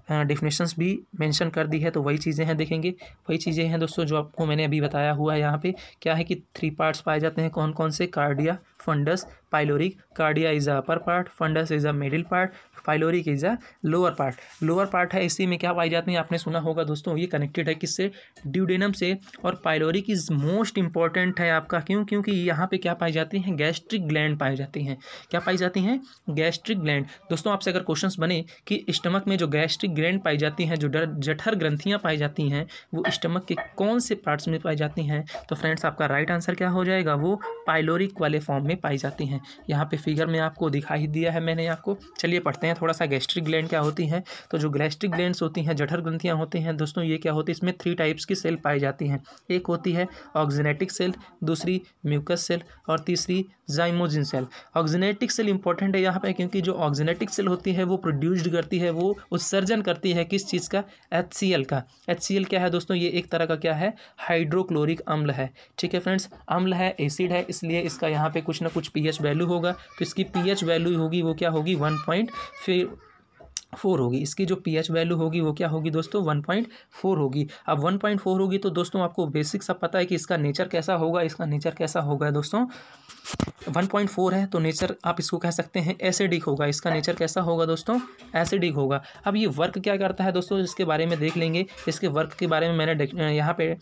Speaker 1: डेफिनेशंस भी मेंशन कर दी है, तो वही चीज़ें हैं, देखेंगे वही चीज़ें हैं दोस्तों जो आपको मैंने अभी बताया हुआ है। यहाँ पे क्या है कि 3 पार्ट्स पाए जाते हैं, कौन कौन से, cardia, fundus, pyloric. Cardia is a upper part, fundus is a middle part, pyloric is a lower part. Lower part है, इसी में क्या पाई जाती है, आपने सुना होगा दोस्तों, ये कनेक्टेड है किससे, ड्यूडेनम से। और पाइलोरिक इज मोस्ट इंपॉर्टेंट है आपका, क्यों, क्योंकि यहाँ पे क्या पाई जाती हैं, गैस्ट्रिक ग्लैंड पाई जाती हैं। क्या पाई जाती हैं, गैस्ट्रिक ग्लैंड। दोस्तों आपसे अगर क्वेश्चंस बने कि स्टमक में जो गैस्ट्रिक ग्लैंड पाई जाती हैं, जो जठर ग्रंथियाँ पाई जाती हैं, वो स्टमक के कौन से पार्ट्स में पाई जाती हैं, तो फ्रेंड्स आपका राइट आंसर क्या हो जाएगा, वो पाइलोरिक वाले फॉर्म में पाई जाती हैं। यहाँ पे फिगर में आपको दिखाई दिया है मैंने आपको। चलिए पढ़ते हैं थोड़ा सा, गैस्ट्रिक ग्लैंड क्या होती हैं। तो जो गैस्ट्रिक ग्लैंड्स होती हैं, जठर ग्रंथियाँ होती हैं दोस्तों, ये क्या होती है, इसमें 3 टाइप्स की सेल पाई जाती हैं। एक होती है ऑक्जिनेटिक सेल, दूसरी म्यूकस सेल और तीसरी जाइमोजिन सेल। ऑक्जिनेटिक सेल इंपॉर्टेंट है यहाँ पे, क्योंकि जो ऑक्जिनेटिक सेल होती है वो प्रोड्यूस्ड करती है, वो उत्सर्जन करती है किस चीज़ का, HCl का। HCl क्या है दोस्तों, ये एक तरह का क्या है, हाइड्रोक्लोरिक अम्ल है। ठीक है फ्रेंड्स, अम्ल है, एसिड है, इसलिए इसका यहाँ पे कुछ ना कुछ pH वैल्यू होगा। तो इसकी pH वैल्यू होगी वो क्या होगी, 1.4 होगी। इसकी जो pH वैल्यू होगी वो क्या होगी दोस्तों, 1.4 होगी। अब 1.4 होगी तो दोस्तों आपको बेसिक सब पता है कि इसका नेचर कैसा होगा, इसका नेचर कैसा होगा दोस्तों, 1.4 है तो नेचर आप इसको कह सकते हैं एसिडिक होगा। इसका नेचर कैसा होगा दोस्तों, एसिडिक होगा। अब ये वर्क क्या करता है दोस्तों, इसके बारे में देख लेंगे। इसके वर्क के बारे में मैंने यहाँ पे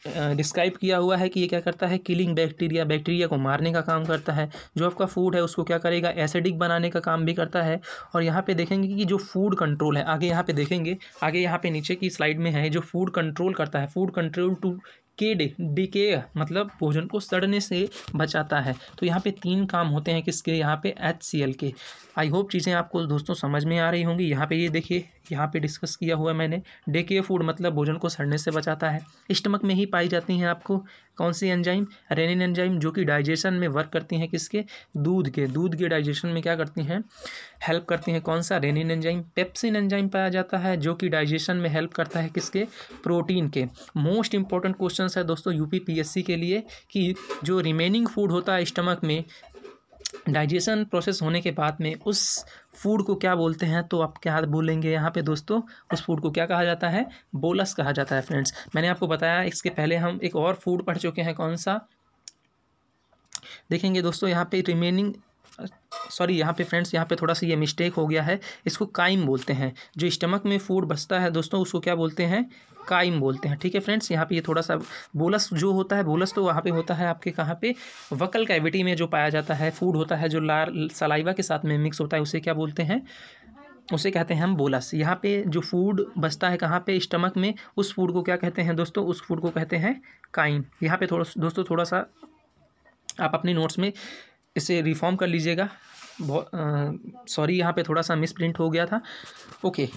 Speaker 1: डिस्क्राइब किया हुआ है कि ये क्या करता है, किलिंग बैक्टीरिया, बैक्टीरिया को मारने का काम करता है। जो आपका फूड है उसको क्या करेगा, एसिडिक बनाने का काम भी करता है। और यहाँ पे देखेंगे कि जो फूड कंट्रोल है, आगे यहाँ पे देखेंगे, आगे यहाँ पे नीचे की स्लाइड में है, जो फूड कंट्रोल करता है, फूड कंट्रोल टू डीके मतलब भोजन को सड़ने से बचाता है। तो यहाँ पे 3 काम होते हैं किसके, यहाँ पे HCl के। आई होप चीज़ें आपको दोस्तों समझ में आ रही होंगी। यहाँ पे ये देखिए, यहाँ पे डिस्कस किया हुआ है मैंने, डेके फूड मतलब भोजन को सड़ने से बचाता है। स्टमक में ही पाई जाती हैं आपको कौन सी एंजाइम, रेनिन एंजाइम, जो कि डाइजेशन में वर्क करती हैं किसके, दूध के डाइजेशन में क्या करती हैं, हेल्प करती हैं। कौन सा, रेनिन एंजाइम। पेप्सिन एंजाइम पाया जाता है जो कि डाइजेशन में हेल्प करता है किसके, प्रोटीन के। मोस्ट इंपॉर्टेंट क्वेश्चन है दोस्तों UPPSC के लिए कि जो रिमेनिंग फूड होता है स्टमक में, डाइजेशन प्रोसेस होने के बाद में उस फूड को क्या बोलते हैं, तो आप क्या बोलेंगे यहाँ पे दोस्तों, उस फूड को क्या कहा जाता है, बोलस कहा जाता है। फ्रेंड्स मैंने आपको बताया, इसके पहले हम एक और फूड पढ़ चुके हैं, कौन सा, देखेंगे दोस्तों यहाँ पे रिमेनिंग, सॉरी यहाँ पे फ्रेंड्स, यहाँ पे थोड़ा सा ये मिस्टेक हो गया है, इसको काइम बोलते हैं। जो स्टमक में फूड बचता है दोस्तों उसको क्या बोलते हैं, काइम बोलते हैं। ठीक है फ्रेंड्स, यहाँ पे ये थोड़ा सा बोलस जो होता है, बोलस तो वहाँ पे होता है आपके कहाँ पे, वकल कैविटी में जो पाया जाता है फूड होता है, जो सलाइवा के साथ में मिक्स होता है, उसे क्या बोलते हैं, उसे कहते हैं हम बोलस। यहाँ पे जो फूड बचता है कहाँ पे, स्टमक में, उस फूड को क्या कहते हैं दोस्तों, उस फूड को कहते हैं काइम। यहाँ पे दोस्तों थोड़ा सा आप अपनी नोट्स में इसे रिफॉर्म कर लीजिएगा, बहुत सॉरी यहाँ पे थोड़ा सा मिस प्रिंट हो गया था। ओके,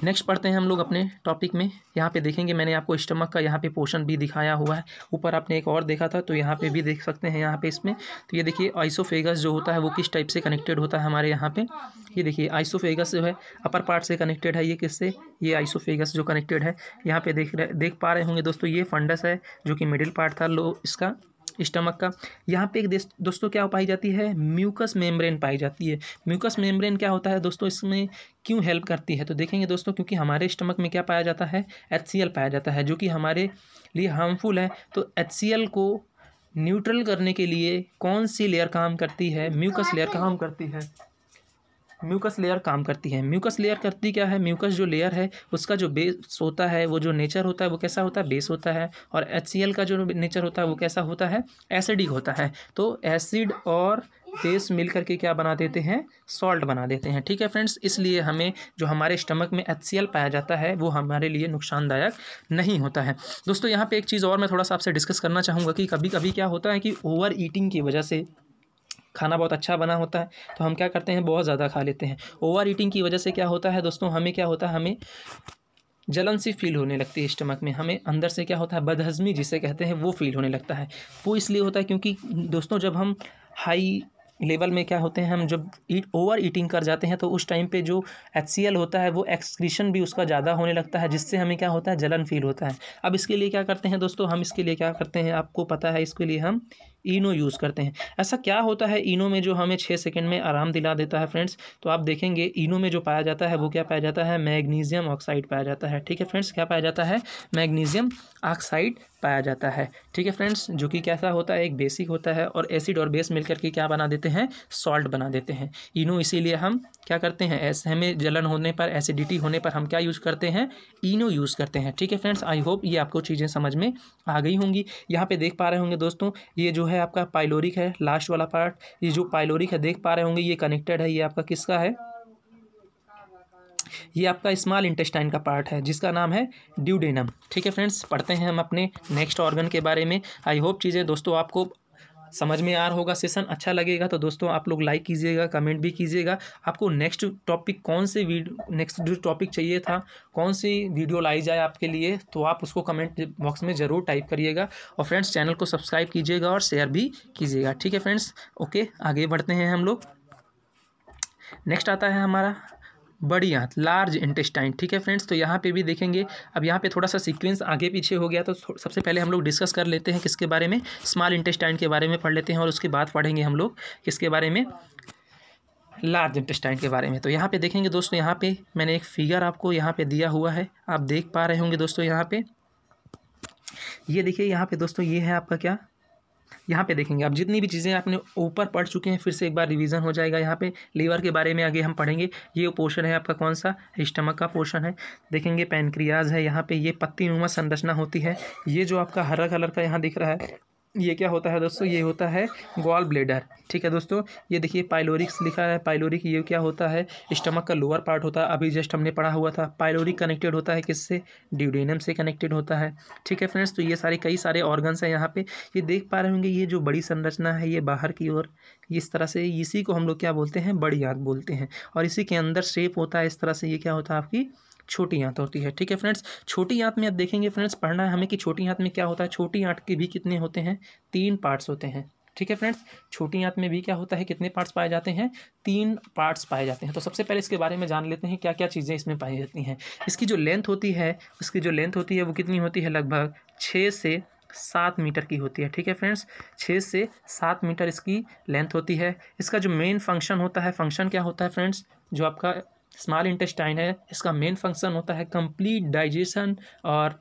Speaker 1: नेक्स्ट पढ़ते हैं हम लोग अपने टॉपिक में। यहाँ पे देखेंगे मैंने आपको स्टमक का यहाँ पे पोर्शन भी दिखाया हुआ है। ऊपर आपने एक और देखा था तो यहाँ पे भी देख सकते हैं यहाँ पे इसमें। तो ये देखिए आइसोफेगस जो होता है वो किस टाइप से कनेक्टेड होता है हमारे यहाँ पे। ये देखिए आइसोफेगस जो है अपर पार्ट से कनेक्टेड है। ये किससे, ये आइसोफेगस जो कनेक्टेड है यहाँ पे देख पा रहे होंगे दोस्तों। ये फंडस है जो कि मिडिल पार्ट था इसका स्टमक का। यहाँ पे एक दोस्तों क्या पाई जाती है, म्यूकस मेम्ब्रेन पाई जाती है। म्यूकस मेम्ब्रेन क्या होता है दोस्तों, इसमें क्यों हेल्प करती है तो देखेंगे दोस्तों, क्योंकि हमारे स्टमक में क्या पाया जाता है, HCl पाया जाता है जो कि हमारे लिए हार्मफुल है। तो HCl को न्यूट्रल करने के लिए कौन सी लेयर काम करती है, म्यूकस लेयर काम करती है। म्यूकस लेयर काम करती है। म्यूकस लेयर करती क्या है, म्यूकस जो लेयर है उसका जो बेस होता है, वो जो नेचर होता है वो कैसा होता है, बेस होता है। और HCl का जो नेचर होता है वो कैसा होता है, एसिडिक होता है। तो एसिड और बेस मिल करके क्या बना देते हैं, सॉल्ट बना देते हैं। ठीक है फ्रेंड्स, इसलिए हमें जो हमारे स्टमक में HCl पाया जाता है वो हमारे लिए नुकसानदायक नहीं होता है। दोस्तों यहाँ पे एक चीज़ और मैं थोड़ा सा आपसे डिस्कस करना चाहूँगा कि कभी कभी क्या होता है कि ओवर ईटिंग की वजह से, खाना बहुत अच्छा बना होता है तो हम क्या करते हैं, बहुत ज़्यादा खा लेते हैं। ओवर ईटिंग की वजह से क्या होता है दोस्तों, हमें क्या होता है, हमें जलन सी फील होने लगती है स्टमक में। हमें अंदर से क्या होता है, बदहज़मी जिसे कहते हैं वो फील होने लगता है। वो इसलिए होता है क्योंकि दोस्तों जब हम हाई लेवल में क्या होते हैं, हम जब ओवर ईटिंग कर जाते हैं तो उस टाइम पे जो HCl होता है वो एक्सक्रीशन भी उसका ज़्यादा होने लगता है, जिससे हमें क्या होता है, जलन फील होता है। अब इसके लिए क्या करते हैं दोस्तों, हम इसके लिए क्या करते हैं आपको पता है, इसके लिए हम इनो यूज़ करते हैं। ऐसा क्या होता है इनो में जो हमें 6 सेकंड में आराम दिला देता है फ्रेंड्स, तो आप देखेंगे इनो में जो पाया जाता है वो क्या पाया जाता है, मैग्नीशियम ऑक्साइड पाया जाता है। ठीक है फ्रेंड्स, क्या पाया जाता है, मैग्नीशियम ऑक्साइड पाया जाता है। ठीक है फ्रेंड्स, जो कि कैसा होता है, एक बेसिक होता है और एसिड और बेस मिलकर के क्या बना देते हैं, सॉल्ट बना देते हैं। इनो इसीलिए हम क्या करते हैं, ऐसे हमें जलन होने पर, एसिडिटी होने पर हम क्या यूज़ करते हैं, इनो यूज़ करते हैं। ठीक है फ्रेंड्स, आई होप ये आपको चीज़ें समझ में आ गई होंगी। यहाँ पे देख पा रहे होंगे दोस्तों, ये जो है आपका पाइलोरिक है, लास्ट वाला पार्ट, ये जो पाइलोरिक है देख पा रहे होंगे ये कनेक्टेड है, ये आपका किसका है, ये आपका स्मॉल इंटेस्टाइन का पार्ट है जिसका नाम है ड्यूडेनम। ठीक है फ्रेंड्स, पढ़ते हैं हम अपने नेक्स्ट ऑर्गन के बारे में। आई होप चीज़ें दोस्तों आपको समझ में आ रहा होगा। सेशन अच्छा लगेगा तो दोस्तों आप लोग लाइक कीजिएगा, कमेंट भी कीजिएगा। आपको नेक्स्ट टॉपिक कौन से नेक्स्ट जो टॉपिक चाहिए था, कौन सी वीडियो लाई जाए आपके लिए, तो आप उसको कमेंट बॉक्स में ज़रूर टाइप करिएगा। और फ्रेंड्स चैनल को सब्सक्राइब कीजिएगा और शेयर भी कीजिएगा। ठीक है फ्रेंड्स, ओके आगे बढ़ते हैं हम लोग। नेक्स्ट आता है हमारा बड़ी आंत, लार्ज इंटेस्टाइन। ठीक है फ्रेंड्स, तो यहाँ पे भी देखेंगे, अब यहाँ पे थोड़ा सा सीक्वेंस आगे पीछे हो गया तो सबसे पहले हम लोग डिस्कस कर लेते हैं किसके बारे में, स्मॉल इंटेस्टाइन के बारे में पढ़ लेते हैं और उसके बाद पढ़ेंगे हम लोग किसके बारे में, लार्ज इंटेस्टाइन के बारे में। तो यहाँ पे देखेंगे दोस्तों, यहाँ पे मैंने एक फिगर आपको यहाँ पे दिया हुआ है, आप देख पा रहे होंगे दोस्तों। यहाँ पे ये देखिए, यहाँ पे दोस्तों ये है आपका क्या, यहाँ पे देखेंगे आप जितनी भी चीज़ें आपने ऊपर पढ़ चुके हैं फिर से एक बार रिवीजन हो जाएगा। यहाँ पे लीवर के बारे में आगे हम पढ़ेंगे। ये पोर्शन है आपका कौन सा, स्टमक का पोर्शन है। देखेंगे पैनक्रियाज है, यहाँ पे ये पत्ती नुमा संरचना होती है। ये जो आपका हरा कलर का यहाँ दिख रहा है ये क्या होता है दोस्तों, ये होता है गॉल ब्लेडर। ठीक है दोस्तों, ये देखिए पाइलोरिक्स लिखा है। पाइलोरिक ये क्या होता है, स्टमक का लोअर पार्ट होता है। अभी जस्ट हमने पढ़ा हुआ था पाइलोरिक कनेक्टेड होता है किससे, ड्यूडेनम से कनेक्टेड होता है। ठीक है फ्रेंड्स, तो ये सारे कई सारे ऑर्गन्स हैं यहाँ पे, ये देख पा रहे होंगे। ये जो बड़ी संरचना है ये बाहर की ओर इस तरह से, इसी को हम लोग क्या बोलते हैं, बड़ी आंत बोलते हैं। और इसी के अंदर शेप होता है इस तरह से, ये क्या होता है आपकी छोटी आंत होती है। ठीक है फ्रेंड्स, छोटी आंत में अब देखेंगे फ्रेंड्स, पढ़ना है हमें कि छोटी आंत में क्या होता है। छोटी आंत के भी कितने होते हैं, 3 पार्ट्स होते हैं। ठीक है फ्रेंड्स, छोटी आंत में भी क्या होता है, कितने पार्ट्स पाए जाते हैं, 3 पार्ट्स पाए जाते हैं। तो सबसे पहले इसके बारे में जान लेते हैं क्या क्या चीज़ें इसमें पाई जाती हैं। इसकी जो लेंथ होती है, उसकी जो लेंथ होती है वो कितनी होती है, लगभग 6 से 7 मीटर की होती है। ठीक है फ्रेंड्स, 6 से 7 मीटर इसकी लेंथ होती है। इसका जो मेन फंक्शन होता है, फंक्शन क्या होता है फ्रेंड्स, जो आपका स्मॉल इंटेस्टाइन है इसका मेन फंक्शन होता है कंप्लीट डाइजेशन और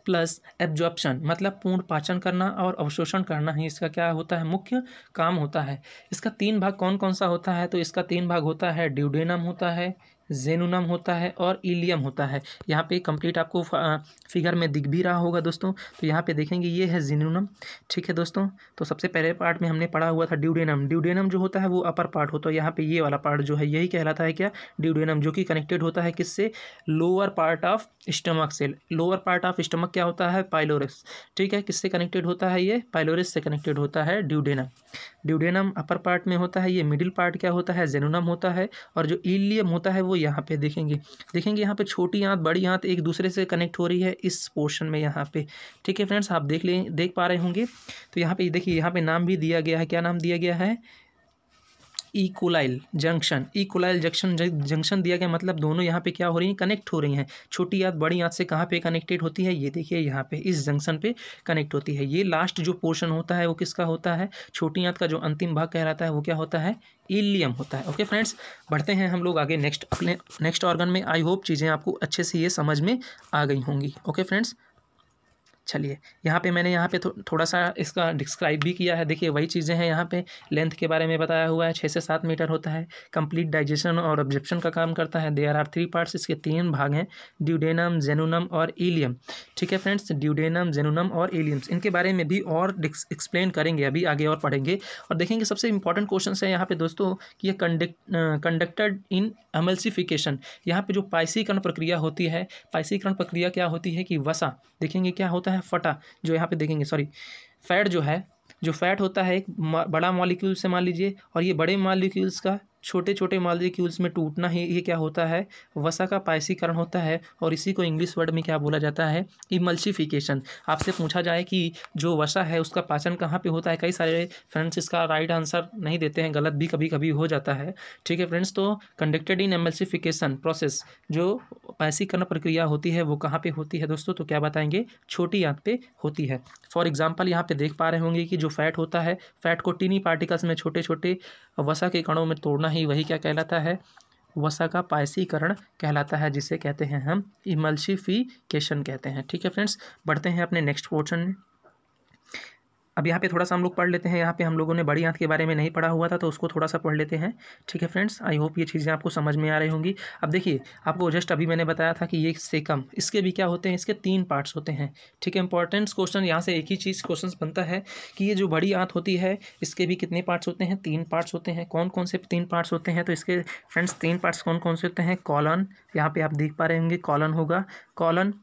Speaker 1: प्लस एब्जॉर्प्शन, मतलब पूर्ण पाचन करना और अवशोषण करना ही इसका क्या होता है, मुख्य काम होता है। इसका 3 भाग कौन कौन सा होता है, तो इसका 3 भाग होता है, ड्यूडेनम होता है, जेनुनम होता है और इलियम होता है। यहाँ पे कंप्लीट आपको फिगर में दिख भी रहा होगा दोस्तों। तो यहाँ पे देखेंगे ये है जेनुनम। ठीक है दोस्तों, तो सबसे पहले पार्ट में हमने पढ़ा हुआ था ड्यूडेनम। ड्यूडेनम जो होता है वो अपर पार्ट होता है। यहाँ पे ये वाला पार्ट जो है यही कहलाता है क्या, ड्यूडेनम, जो कि कनेक्टेड होता है किससे, लोअर पार्ट ऑफ स्टमक से। लोअर पार्ट ऑफ स्टमक क्या होता है, पाइलोरिस। ठीक है, किससे कनेक्टेड होता है, ये पाइलोरिस से कनेक्टेड होता है ड्यूडेनम। ड्यूडेनम अपर पार्ट में होता है, ये मिडिल पार्ट क्या होता है, जेनुनम होता है, और जो इलियम होता है वो यहाँ पे देखेंगे यहाँ पे छोटी आंत बड़ी आंत एक दूसरे से कनेक्ट हो रही है इस पोर्शन में यहाँ पे। ठीक है फ्रेंड्स, आप देख पा रहे होंगे। तो यहाँ पे देखिए यहाँ पे नाम भी दिया गया है, क्या नाम दिया गया है, इकोलाइल जंक्शन। इकोलाइल जंक्शन दिया गया, मतलब दोनों यहाँ पे क्या हो रही हैं, कनेक्ट हो रही हैं। छोटी आंत बड़ी आंत से कहाँ पे कनेक्टेड होती है, ये देखिए यहाँ पे इस जंक्शन पे कनेक्ट होती है। ये लास्ट जो पोर्शन होता है वो किसका होता है, छोटी आंत का जो अंतिम भाग कहलाता है वो क्या होता है, इलियम होता है। ओके फ्रेंड्स, बढ़ते हैं हम लोग आगे अपने नेक्स्ट ऑर्गन में। आई होप चीज़ें आपको अच्छे से ये समझ में आ गई होंगी। ओके फ्रेंड्स, चलिए यहाँ पे मैंने यहाँ पे थोड़ा सा इसका डिस्क्राइब भी किया है। देखिए वही चीज़ें हैं, यहाँ पे लेंथ के बारे में बताया हुआ है, 6 से 7 मीटर होता है। कंप्लीट डाइजेशन और ऑब्जर्प्शन का काम करता है। देयर आर 3 पार्ट्स, इसके 3 भाग हैं, ड्यूडेनम, जेनुनम और इलियम। ठीक है फ्रेंड्स, ड्यूडेनम, जेनुनम और इलियम्स, इनके बारे में भी और एक्सप्लेन करेंगे, अभी आगे और पढ़ेंगे और देखेंगे। सबसे इंपॉर्टेंट क्वेश्चन है यहाँ पे दोस्तों कि ये कंडक्टेड इन एमल्सिफिकेशन। यहाँ पे जो पाइसीकरण प्रक्रिया होती है, पाइसीकरण प्रक्रिया क्या होती है कि वसा देखेंगे क्या होता है, फटा, जो यहाँ पे देखेंगे फैट जो है, जो फैट होता है एक बड़ा मॉलिक्यूल से मान लीजिए, और ये बड़े मॉलिक्यूल्स का छोटे छोटे मॉलिक्यूल्स में टूटना ही ये क्या होता है, वसा का पाइसीकरण होता है। और इसी को इंग्लिश वर्ड में क्या बोला जाता है, इमल्सिफिकेशन। आपसे पूछा जाए कि जो वसा है उसका पाचन कहाँ पे होता है, कई सारे फ्रेंड्स इसका राइट आंसर नहीं देते हैं, गलत भी कभी कभी हो जाता है। ठीक है फ्रेंड्स, तो कंडक्टेड इन एमल्सिफिकेशन प्रोसेस, जो पाइसीकरण प्रक्रिया होती है वो कहाँ पे होती है दोस्तों, तो क्या बताएंगे, छोटी आंत पे होती है। फॉर एग्जाम्पल यहाँ पे देख पा रहे होंगे कि जो फैट होता है, फैट को टीनी पार्टिकल्स में छोटे छोटे वसा के कणों में तोड़ना ही वही क्या कहलाता है, वसा का पाइसीकरण कहलाता है, जिसे कहते हैं हम इमल्सिफिकेशन कहते हैं। ठीक है फ्रेंड्स, बढ़ते हैं अपने नेक्स्ट पोर्शन में। अब यहाँ पे थोड़ा सा हम लोग पढ़ लेते हैं। यहाँ पे हम लोगों ने बड़ी आंत के बारे में नहीं पढ़ा हुआ था तो उसको थोड़ा सा पढ़ लेते हैं। ठीक है फ्रेंड्स, आई होप ये चीज़ें आपको समझ में आ रही होंगी। अब देखिए, आपको जस्ट अभी मैंने बताया था कि ये सेकम, इसके भी क्या होते हैं, इसके 3 पार्ट्स होते हैं। ठीक है, इंपॉर्टेंट क्वेश्चन यहाँ से एक ही चीज़ क्वेश्चन बनता है कि ये जो बड़ी आंत होती है इसके भी कितने पार्ट्स होते हैं, 3 पार्ट्स होते हैं। कौन कौन से 3 पार्ट्स होते हैं, तो इसके फ्रेंड्स 3 पार्ट्स कौन कौन से होते हैं, कॉलन, यहाँ पे आप देख पा रहे होंगे कॉलन होगा, कॉलन,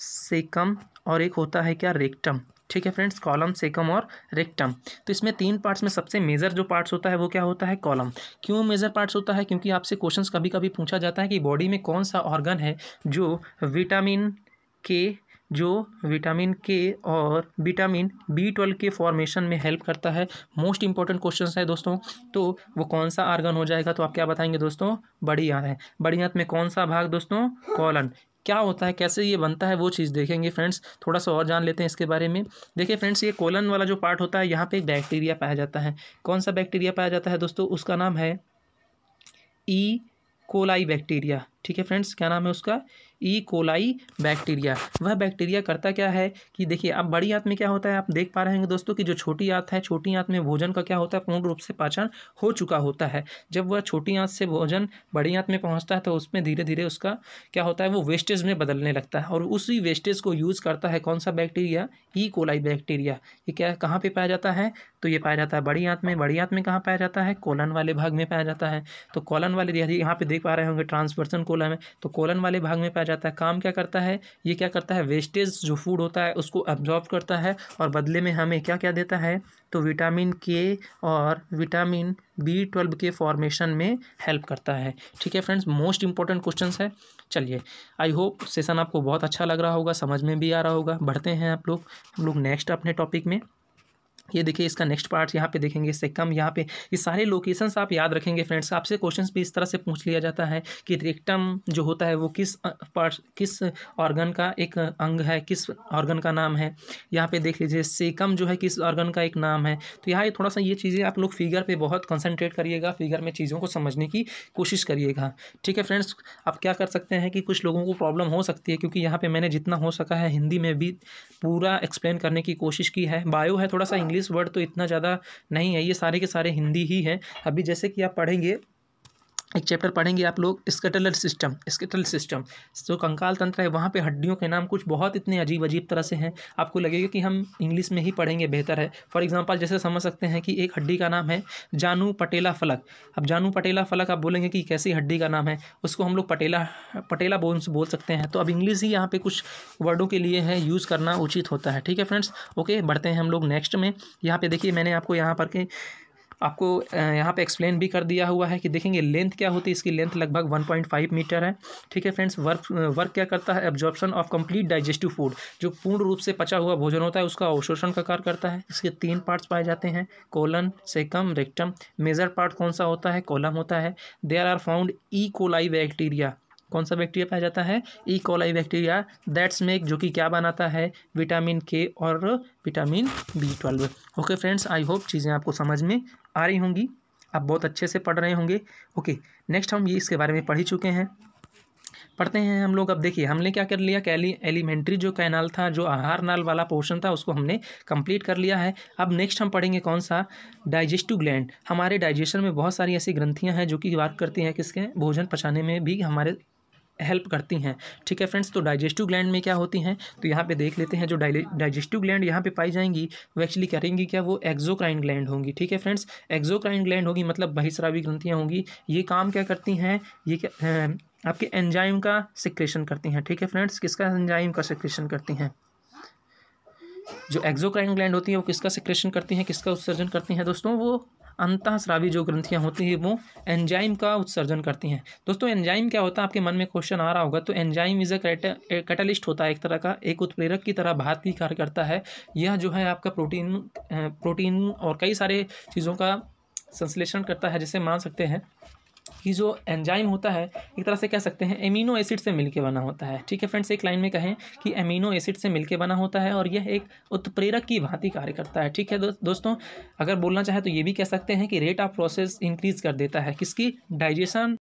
Speaker 1: सेकम, और एक होता है क्या, रेक्टम। ठीक है फ्रेंड्स, कॉलम, सेकम और रेक्टम। तो इसमें 3 पार्ट्स में सबसे मेजर जो पार्ट्स होता है वो क्या होता है, कॉलम। क्यों मेजर पार्ट्स होता है, क्योंकि आपसे क्वेश्चंस कभी कभी पूछा जाता है कि बॉडी में कौन सा ऑर्गन है जो विटामिन के और विटामिन B12 के फॉर्मेशन में हेल्प करता है। मोस्ट इंपॉर्टेंट क्वेश्चन है दोस्तों, तो वो कौन सा ऑर्गन हो जाएगा, तो आप क्या बताएंगे दोस्तों, बड़ी आंत है। बड़ी आंत में कौन सा भाग दोस्तों, कॉलन। क्या होता है, कैसे ये बनता है, वो चीज़ देखेंगे फ्रेंड्स। थोड़ा सा और जान लेते हैं इसके बारे में। देखिए फ्रेंड्स, ये कोलन वाला जो पार्ट होता है, यहाँ पे एक बैक्टीरिया पाया जाता है। कौन सा बैक्टीरिया पाया जाता है दोस्तों, उसका नाम है ई कोलाई बैक्टीरिया। ठीक है फ्रेंड्स, क्या नाम है उसका, ई कोलाई बैक्टीरिया। वह बैक्टीरिया करता क्या है कि देखिए, अब बड़ी आंत में क्या होता है, आप देख पा रहे हैं दोस्तों कि जो छोटी आंत है, छोटी आंत में भोजन का क्या होता है, पूर्ण रूप से पाचन हो चुका होता है। जब वह छोटी आंत से भोजन बड़ी आंत में पहुंचता है तो उसमें धीरे धीरे उसका क्या होता है, वो वेस्टेज में बदलने लगता है, और उसी वेस्टेज को यूज़ करता है कौन सा बैक्टीरिया, ई कोलाई बैक्टीरिया। ये क्या, कहाँ पर पाया जाता है, तो ये पाया जाता है बड़ी आंत में। बड़ी आंत में कहाँ पाया जाता है, कोलन वाले भाग में पाया जाता है। तो कोलन वाले, यहाँ पे देख पा रहे होंगे ट्रांसवर्सन कोलन में, तो कोलन वाले भाग में पाया जाता है। काम क्या करता है, ये क्या करता है, वेस्टेज जो फूड होता है उसको एब्जॉर्ब करता है और बदले में हमें क्या क्या देता है, तो विटामिन के और विटामिन B12 के फॉर्मेशन में हेल्प करता है। ठीक है फ्रेंड्स, मोस्ट इंपॉर्टेंट क्वेश्चन है। चलिए, आई होप सेशन आपको बहुत अच्छा लग रहा होगा, समझ में भी आ रहा होगा। बढ़ते हैं हम लोग नेक्स्ट अपने टॉपिक में। ये देखिए, इसका नेक्स्ट पार्ट यहाँ पे देखेंगे, सेकम। यहाँ पे ये सारे लोकेशंस आप याद रखेंगे फ्रेंड्स। आपसे क्वेश्चंस भी इस तरह से पूछ लिया जाता है कि रेक्टम जो होता है वो किस ऑर्गन का एक अंग है, किस ऑर्गन का नाम है। यहाँ पे देख लीजिए, सेकम जो है किस ऑर्गन का एक नाम है। तो यहाँ थोड़ा सा ये चीज़ें आप लोग फिगर पे बहुत कंसंट्रेट करिएगा, फिगर में चीज़ों को समझने की कोशिश करिएगा। ठीक है फ्रेंड्स, आप क्या कर सकते हैं कि कुछ लोगों को प्रॉब्लम हो सकती है, क्योंकि यहाँ पर मैंने जितना हो सका है हिंदी में भी पूरा एक्सप्लेन करने की कोशिश की है। बायो है, थोड़ा सा इंग्लिश वर्ड तो इतना ज़्यादा नहीं है, ये सारे के सारे हिंदी ही हैं। अभी जैसे कि आप पढ़ेंगे, एक चैप्टर पढ़ेंगे आप लोग, स्केलेटल सिस्टम, जो कंकाल तंत्र है, वहाँ पे हड्डियों के नाम कुछ बहुत इतने अजीब अजीब तरह से हैं, आपको लगेगा कि हम इंग्लिश में ही पढ़ेंगे बेहतर है। फॉर एग्जांपल जैसे समझ सकते हैं कि एक हड्डी का नाम है जानू पटेला फलक। अब जानू पटेला फलक आप बोलेंगे कि कैसी हड्डी का नाम है, उसको हम लोग पटेला बोन्स बोल सकते हैं। तो अब इंग्लिश ही यहाँ पे कुछ वर्डों के लिए है, यूज़ करना उचित होता है। ठीक है फ्रेंड्स, ओके, बढ़ते हैं हम लोग नेक्स्ट में। यहाँ पे देखिए, मैंने आपको यहाँ पर के आपको यहाँ पे एक्सप्लेन भी कर दिया हुआ है कि देखेंगे लेंथ क्या होती है, इसकी लेंथ लगभग 1.5 मीटर है। ठीक है फ्रेंड्स, वर्क क्या करता है, absorption of complete digestive food, जो पूर्ण रूप से पचा हुआ भोजन होता है उसका अवशोषण का कार्य करता है। इसके 3 पार्ट्स पाए जाते हैं, colon, caecum, rectum. Major part कौन सा होता है, कोलम होता है। There are found E coli bacteria, कौन सा बैक्टीरिया पाया जाता है, E coli bacteria, that's make, जो कि क्या बनाता है, विटामिन के और vitamin B12। Okay friends, I hope चीज़ें आपको समझ में आ रही होंगी, आप बहुत अच्छे से पढ़ रहे होंगे। ओके, नेक्स्ट हम ये इसके बारे में पढ़ ही चुके हैं, पढ़ते हैं हम लोग। अब देखिए हमने क्या कर लिया, एलिमेंट्री जो कैनाल था, जो आहार नाल वाला पोर्शन था, उसको हमने कंप्लीट कर लिया है। अब नेक्स्ट हम पढ़ेंगे कौन सा, डाइजेस्टिव ग्लैंड। हमारे डाइजेशन में बहुत सारी ऐसी ग्रंथियां हैं जो कि वर्क करती हैं, किसके, भोजन पचाने में भी हमारे हेल्प करती हैं। ठीक है फ्रेंड्स, तो डाइजेस्टिव ग्लैंड में क्या होती हैं, तो यहाँ पे देख लेते हैं। जो डाइजेस्टिव ग्लैंड यहाँ पे पाई जाएंगी वो एक्चुअली करेंगी क्या, वो एक्सोक्राइन ग्लैंड होंगी। ठीक है फ्रेंड्स, एक्सोक्राइन ग्लैंड होगी मतलब बहिस्रावी ग्रंथियाँ होंगी। ये काम क्या करती हैं, ये क्या आपके एंजाइम का सिक्रेशन करती हैं। ठीक है फ्रेंड्स, किसका एंजाइम का सिक्रेशन करती हैं, जो एक्सोक्राइन ग्लैंड होती है वो किसका सिक्रेशन करती हैं, किसका उत्सर्जन करती हैं दोस्तों, वो अंतःस्रावी जो ग्रंथियां होती हैं वो एंजाइम का उत्सर्जन करती हैं। दोस्तों एंजाइम क्या होता है, आपके मन में क्वेश्चन आ रहा होगा, तो एंजाइम इज अ कैटलिस्ट होता है, एक तरह का एक उत्प्रेरक की तरह भांति कार्य करता है। यह जो है आपका प्रोटीन और कई सारे चीज़ों का संश्लेषण करता है, जिसे मान सकते हैं कि जो एंजाइम होता है एक तरह से कह सकते हैं एमिनो एसिड से मिलके बना होता है। ठीक है फ्रेंड्स, एक लाइन में कहें कि एमिनो एसिड से मिलके बना होता है और यह एक उत्प्रेरक की भांति कार्य करता है। ठीक है दोस्तों, अगर बोलना चाहे तो ये भी कह सकते हैं कि रेट ऑफ प्रोसेस इंक्रीज कर देता है, किसकी, डाइजेशन